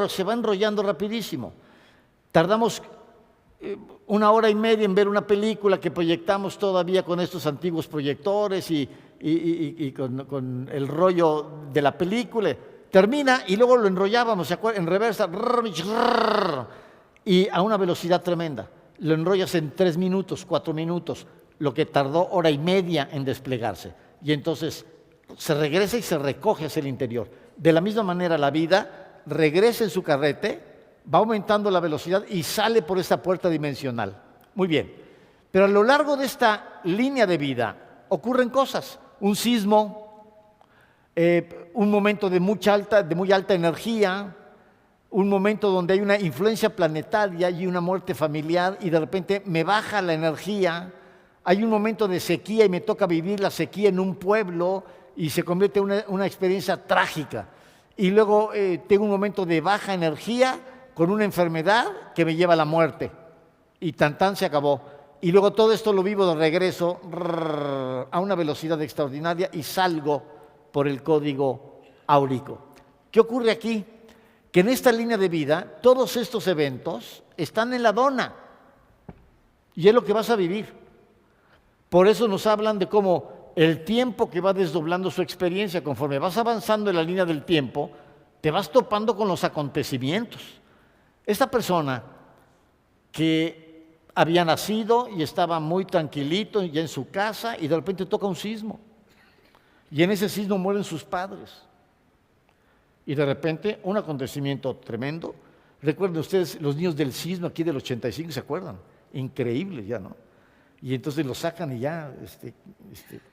se va enrollando rapidísimo. Tardamos 1 hora y media en ver una película que proyectamos todavía con estos antiguos proyectores y con el rollo de la película. Termina y luego lo enrollábamos, ¿se acuerdan? En reversa, y a una velocidad tremenda. Lo enrollas en 3 minutos, 4 minutos, lo que tardó 1 hora y media en desplegarse. Y entonces se regresa y se recoge hacia el interior. De la misma manera la vida regresa en su carrete, va aumentando la velocidad y sale por esta puerta dimensional. Muy bien, pero a lo largo de esta línea de vida ocurren cosas. Un sismo, un momento de muy alta energía, un momento donde hay una influencia planetaria y una muerte familiar y de repente me baja la energía. Hay un momento de sequía y me toca vivir la sequía en un pueblo y se convierte en una experiencia trágica. Y luego tengo un momento de baja energía con una enfermedad que me lleva a la muerte. Y tan se acabó. Y luego todo esto lo vivo de regreso a una velocidad extraordinaria y salgo por el código áurico. ¿Qué ocurre aquí? Que en esta línea de vida todos estos eventos están en la dona. Y es lo que vas a vivir. Por eso nos hablan de cómo el tiempo que va desdoblando su experiencia, conforme vas avanzando en la línea del tiempo, te vas topando con los acontecimientos. Esta persona que había nacido y estaba muy tranquilito ya en su casa y de repente toca un sismo. Y en ese sismo mueren sus padres. Y de repente un acontecimiento tremendo. Recuerden ustedes los niños del sismo aquí del 85, ¿se acuerdan? Increíble ya, ¿no? Y entonces los sacan y ya,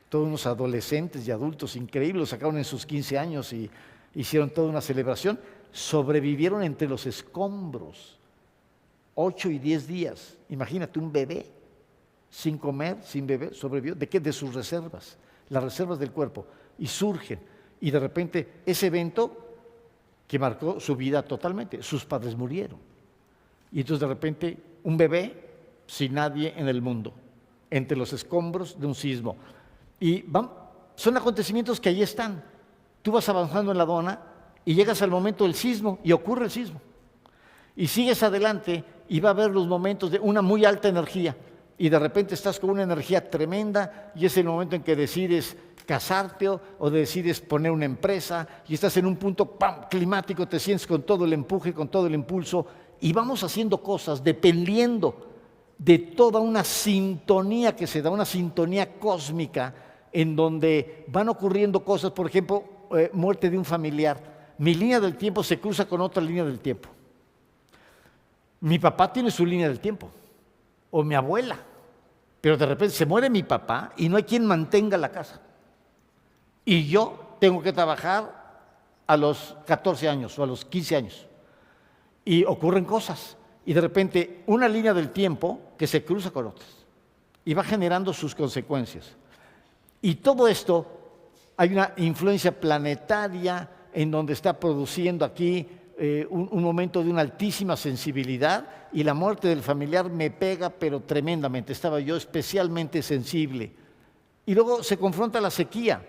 todos unos adolescentes y adultos increíbles, los sacaron en sus 15 años y hicieron toda una celebración. Sobrevivieron entre los escombros 8 y 10 días. Imagínate un bebé sin comer, sin beber, sobrevivió. ¿De qué? De sus reservas, las reservas del cuerpo. Y surgen. Y de repente ese evento que marcó su vida totalmente. Sus padres murieron. Y entonces de repente un bebé sin nadie en el mundo, entre los escombros de un sismo. Y son acontecimientos que ahí están. Tú vas avanzando en la dona y llegas al momento del sismo y ocurre el sismo. Y sigues adelante y va a haber los momentos de una muy alta energía y de repente estás con una energía tremenda y es el momento en que decides casarte o decides poner una empresa y estás en un punto climático, te sientes con todo el empuje, con todo el impulso y vamos haciendo cosas dependiendo de toda una sintonía que se da, una sintonía cósmica en donde van ocurriendo cosas, por ejemplo, muerte de un familiar. Mi línea del tiempo se cruza con otra línea del tiempo. Mi papá tiene su línea del tiempo, o mi abuela, pero de repente se muere mi papá y no hay quien mantenga la casa. Y yo tengo que trabajar a los 14 años o a los 15 años. Y ocurren cosas. Y de repente una línea del tiempo que se cruza con otras y va generando sus consecuencias. Y todo esto, hay una influencia planetaria en donde está produciendo aquí un momento de una altísima sensibilidad y la muerte del familiar me pega pero tremendamente, estaba yo especialmente sensible. Y luego se confronta la sequía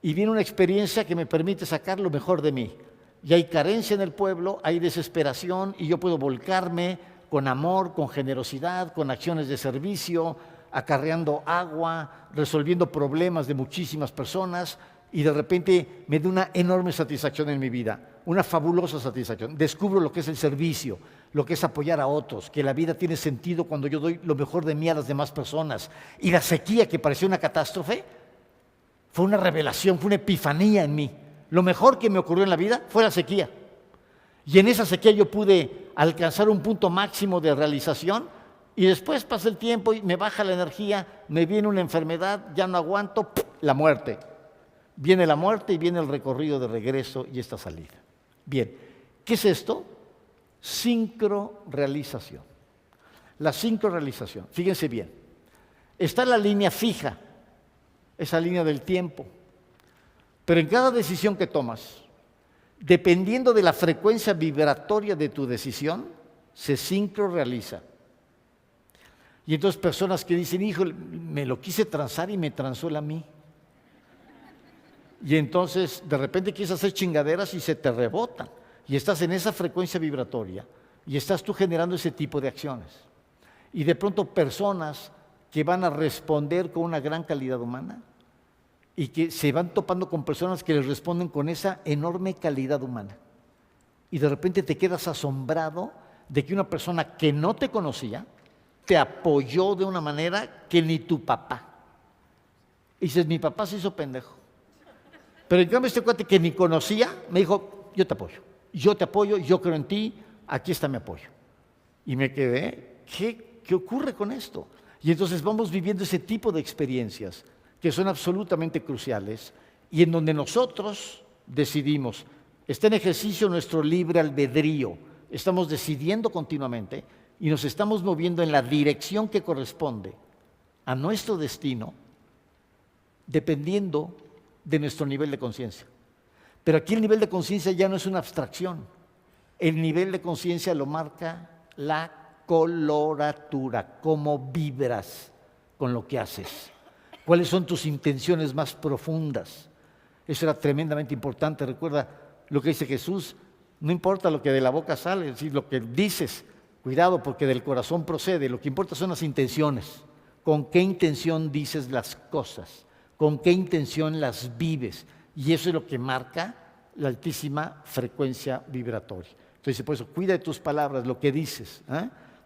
y viene una experiencia que me permite sacar lo mejor de mí. Y hay carencia en el pueblo, hay desesperación y yo puedo volcarme con amor, con generosidad, con acciones de servicio, acarreando agua, resolviendo problemas de muchísimas personas y de repente me da una enorme satisfacción en mi vida, una fabulosa satisfacción. Descubro lo que es el servicio, lo que es apoyar a otros, que la vida tiene sentido cuando yo doy lo mejor de mí a las demás personas. Y la sequía, que parecía una catástrofe, fue una revelación, fue una epifanía en mí. Lo mejor que me ocurrió en la vida fue la sequía. Y en esa sequía yo pude alcanzar un punto máximo de realización y después pasa el tiempo y me baja la energía, me viene una enfermedad, ya no aguanto, la muerte. Viene la muerte y viene el recorrido de regreso y esta salida. Bien, ¿qué es esto? Sincrorealización. La sincrorealización, fíjense bien, está la línea fija, esa línea del tiempo, pero en cada decisión que tomas, dependiendo de la frecuencia vibratoria de tu decisión, se sincrorealiza. Y entonces personas que dicen, hijo, me lo quise transar y me transó él a mí. Y entonces de repente quieres hacer chingaderas y se te rebotan. Y estás en esa frecuencia vibratoria y estás tú generando ese tipo de acciones. Y de pronto personas que van a responder con una gran calidad humana y que se van topando con personas que les responden con esa enorme calidad humana. Y de repente te quedas asombrado de que una persona que no te conocía te apoyó de una manera que ni tu papá. Y dices, mi papá se hizo pendejo. Pero en cambio este cuate que ni conocía me dijo, yo te apoyo, yo creo en ti, aquí está mi apoyo. Y me quedé, ¿qué ocurre con esto? Y entonces vamos viviendo ese tipo de experiencias que son absolutamente cruciales y en donde nosotros decidimos, está en ejercicio nuestro libre albedrío, estamos decidiendo continuamente y nos estamos moviendo en la dirección que corresponde a nuestro destino, dependiendo de nuestro nivel de conciencia. Pero aquí el nivel de conciencia ya no es una abstracción, el nivel de conciencia lo marca la coloratura, cómo vibras con lo que haces, cuáles son tus intenciones más profundas. Eso era tremendamente importante. Recuerda lo que dice Jesús, no importa lo que de la boca sale, es decir, lo que dices, cuidado porque del corazón procede, lo que importa son las intenciones, con qué intención dices las cosas, con qué intención las vives, y eso es lo que marca la altísima frecuencia vibratoria. Entonces, por eso, cuida de tus palabras, lo que dices,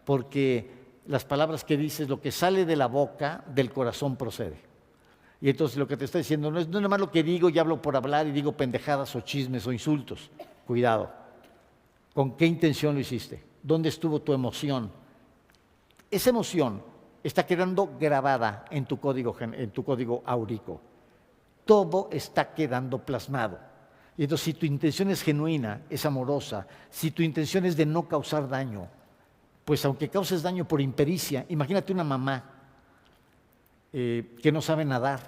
porque las palabras que dices, lo que sale de la boca, del corazón procede. Y entonces lo que te está diciendo no es nada más lo que digo y hablo por hablar y digo pendejadas o chismes o insultos. Cuidado. ¿Con qué intención lo hiciste? ¿Dónde estuvo tu emoción? Esa emoción está quedando grabada en tu código áurico. Todo está quedando plasmado. Y entonces, si tu intención es genuina, es amorosa, si tu intención es de no causar daño, pues aunque causes daño por impericia, imagínate una mamá que no sabe nadar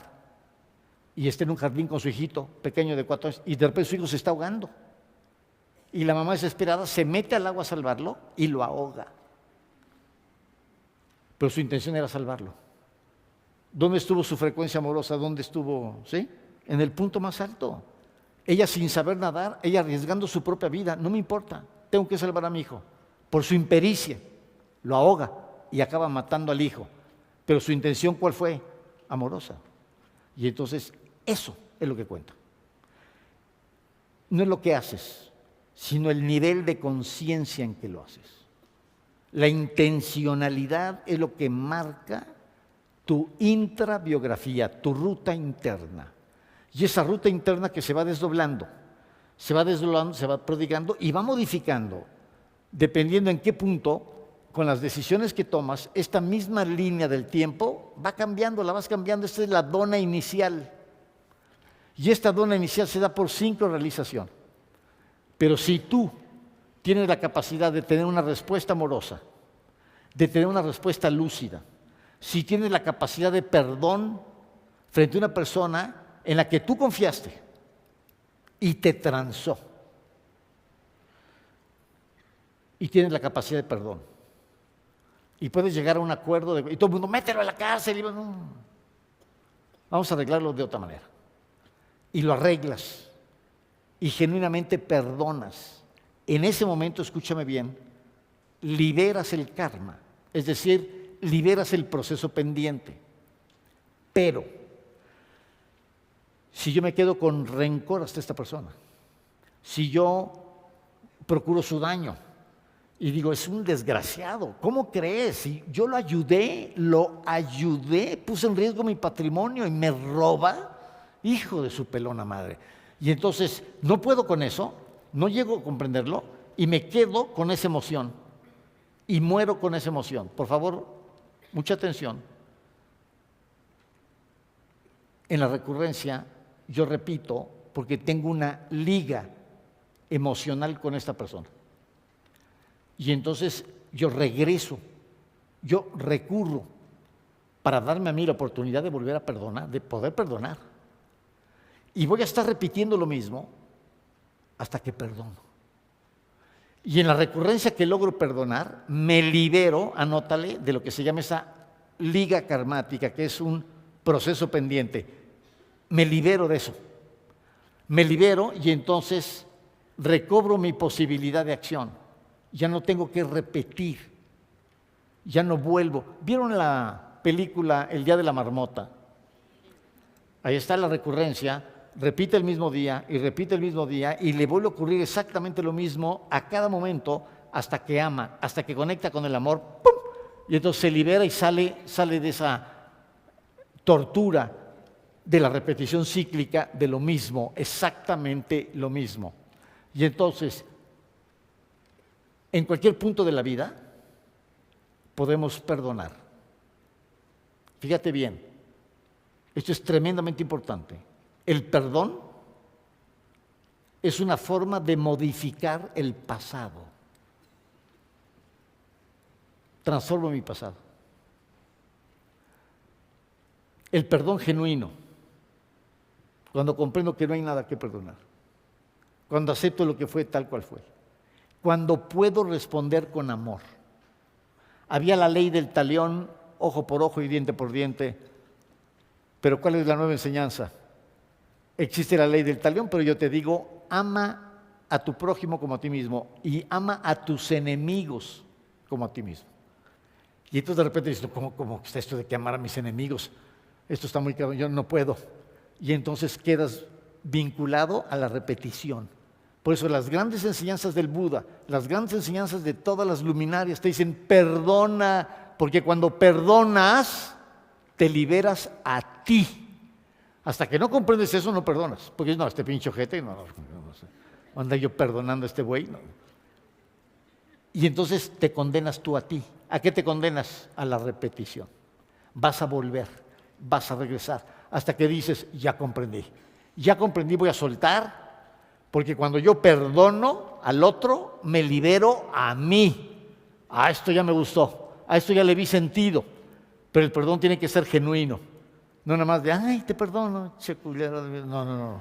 y está en un jardín con su hijito pequeño de 4 años y de repente su hijo se está ahogando. Y la mamá desesperada se mete al agua a salvarlo y lo ahoga. Pero su intención era salvarlo. ¿Dónde estuvo su frecuencia amorosa? ¿Dónde estuvo? ¿Sí? En el punto más alto. Ella sin saber nadar, ella arriesgando su propia vida. No me importa, tengo que salvar a mi hijo. Por su impericia, lo ahoga y acaba matando al hijo. Pero su intención, ¿cuál fue? Amorosa. Y entonces, eso es lo que cuenta. No es lo que haces, sino el nivel de conciencia en que lo haces. La intencionalidad es lo que marca tu intrabiografía, tu ruta interna. Y esa ruta interna que se va desdoblando, se va prodigando y va modificando, dependiendo en qué punto, con las decisiones que tomas, esta misma línea del tiempo va cambiando, la vas cambiando. Esta es la dona inicial. Y esta dona inicial se da por sincrorrealización. Pero si tú tienes la capacidad de tener una respuesta amorosa, de tener una respuesta lúcida, si tienes la capacidad de perdón frente a una persona en la que tú confiaste y te transó, y tienes la capacidad de perdón, y puedes llegar a un acuerdo, y todo el mundo, mételo a la cárcel, y no, vamos a arreglarlo de otra manera. Y lo arreglas, y genuinamente perdonas. En ese momento, escúchame bien, liberas el karma, es decir, liberas el proceso pendiente. Pero, si yo me quedo con rencor hasta esta persona, si yo procuro su daño y digo, es un desgraciado, ¿cómo crees? Si yo lo ayudé, puse en riesgo mi patrimonio y me roba, hijo de su pelona madre. Y entonces no puedo con eso, no llego a comprenderlo y me quedo con esa emoción y muero con esa emoción. Por favor, mucha atención. En la recurrencia yo repito porque tengo una liga emocional con esta persona. Y entonces yo regreso, yo recurro para darme a mí la oportunidad de volver a perdonar, de poder perdonar. Y voy a estar repitiendo lo mismo hasta que perdono. Y en la recurrencia que logro perdonar, me libero, anótale, de lo que se llama esa liga karmática, que es un proceso pendiente. Me libero de eso. Me libero y entonces recobro mi posibilidad de acción. Ya no tengo que repetir. Ya no vuelvo. ¿Vieron la película El Día de la Marmota? Ahí está la recurrencia. Repite el mismo día y repite el mismo día y le vuelve a ocurrir exactamente lo mismo a cada momento hasta que ama, hasta que conecta con el amor, ¡pum! Y entonces se libera y sale de esa tortura de la repetición cíclica de lo mismo, exactamente lo mismo. Y entonces, en cualquier punto de la vida podemos perdonar. Fíjate bien, esto es tremendamente importante. El perdón es una forma de modificar el pasado. Transformo mi pasado. El perdón genuino, cuando comprendo que no hay nada que perdonar, cuando acepto lo que fue tal cual fue, cuando puedo responder con amor. Había la ley del talión, ojo por ojo y diente por diente, pero ¿cuál es la nueva enseñanza? Existe la ley del talión, pero yo te digo, ama a tu prójimo como a ti mismo y ama a tus enemigos como a ti mismo. Y entonces de repente dices, ¿cómo está esto de que amar a mis enemigos? Esto está muy claro, yo no puedo. Y entonces quedas vinculado a la repetición. Por eso las grandes enseñanzas del Buda, las grandes enseñanzas de todas las luminarias te dicen, perdona, porque cuando perdonas, te liberas a ti. Hasta que no comprendes eso, no perdonas. Porque no, este pinche ojete, no sé. Anda yo perdonando a este güey. No. Y entonces te condenas tú a ti. ¿A qué te condenas? A la repetición. Vas a volver, vas a regresar, hasta que dices, ya comprendí, voy a soltar, porque cuando yo perdono al otro, me libero a mí. A esto ya me gustó, a esto ya le vi sentido, pero el perdón tiene que ser genuino. No nada más de, ay, te perdono, che culero. No.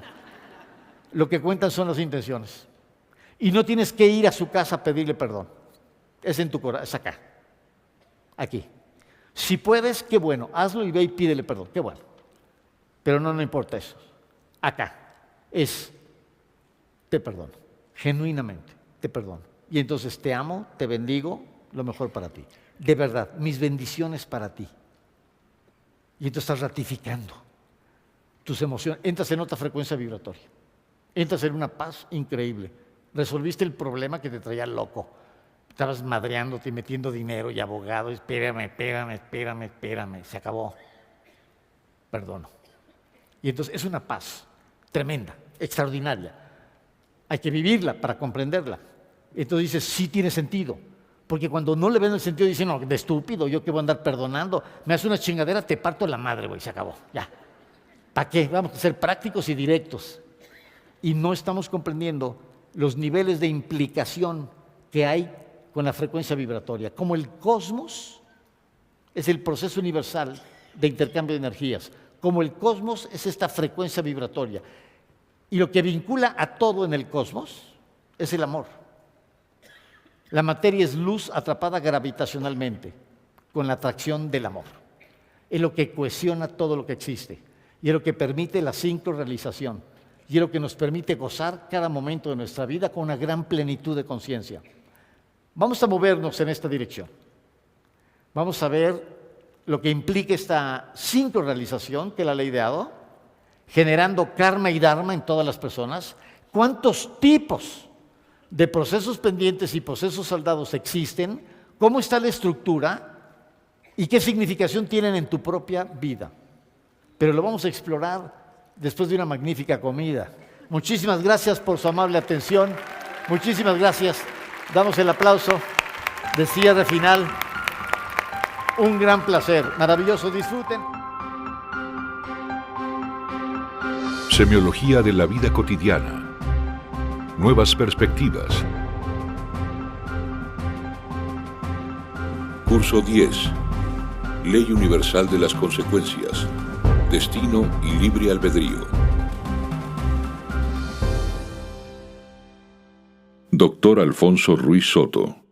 Lo que cuentan son las intenciones. Y no tienes que ir a su casa a pedirle perdón. Es en tu corazón, es acá, aquí. Si puedes, qué bueno, hazlo y ve y pídele perdón, qué bueno. Pero no importa eso. Acá es, te perdono, genuinamente, te perdono. Y entonces te amo, te bendigo, lo mejor para ti. De verdad, mis bendiciones para ti. Y entonces estás ratificando tus emociones, entras en otra frecuencia vibratoria, entras en una paz increíble. Resolviste el problema que te traía loco. Estabas madreándote y metiendo dinero y abogado. Espérame, se acabó. Perdono. Y entonces es una paz tremenda, extraordinaria. Hay que vivirla para comprenderla. Entonces dices, sí tiene sentido. Porque cuando no le ven el sentido, dicen, no, de estúpido, yo que voy a andar perdonando. Me hace una chingadera, te parto la madre, güey, se acabó. Ya. ¿Para qué? Vamos a ser prácticos y directos. Y no estamos comprendiendo los niveles de implicación que hay con la frecuencia vibratoria. Como el cosmos es el proceso universal de intercambio de energías, como el cosmos es esta frecuencia vibratoria. Y lo que vincula a todo en el cosmos es el amor. La materia es luz atrapada gravitacionalmente con la atracción del amor. Es lo que cohesiona todo lo que existe y es lo que permite la sincrorrealización. Y es lo que nos permite gozar cada momento de nuestra vida con una gran plenitud de conciencia. Vamos a movernos en esta dirección. Vamos a ver lo que implica esta sincrorrealización, que es la ley de Ado, generando karma y dharma en todas las personas. ¿Cuántos tipos de procesos pendientes y procesos saldados existen? ¿Cómo está la estructura? ¿Y qué significación tienen en tu propia vida? Pero lo vamos a explorar después de una magnífica comida. Muchísimas gracias por su amable atención. Muchísimas gracias. Damos el aplauso de cierre final. Un gran placer. Maravilloso. Disfruten. Semiología de la vida cotidiana. Nuevas perspectivas. Curso 10. Ley universal de las consecuencias. Destino y libre albedrío. Dr. Alfonso Ruiz Soto.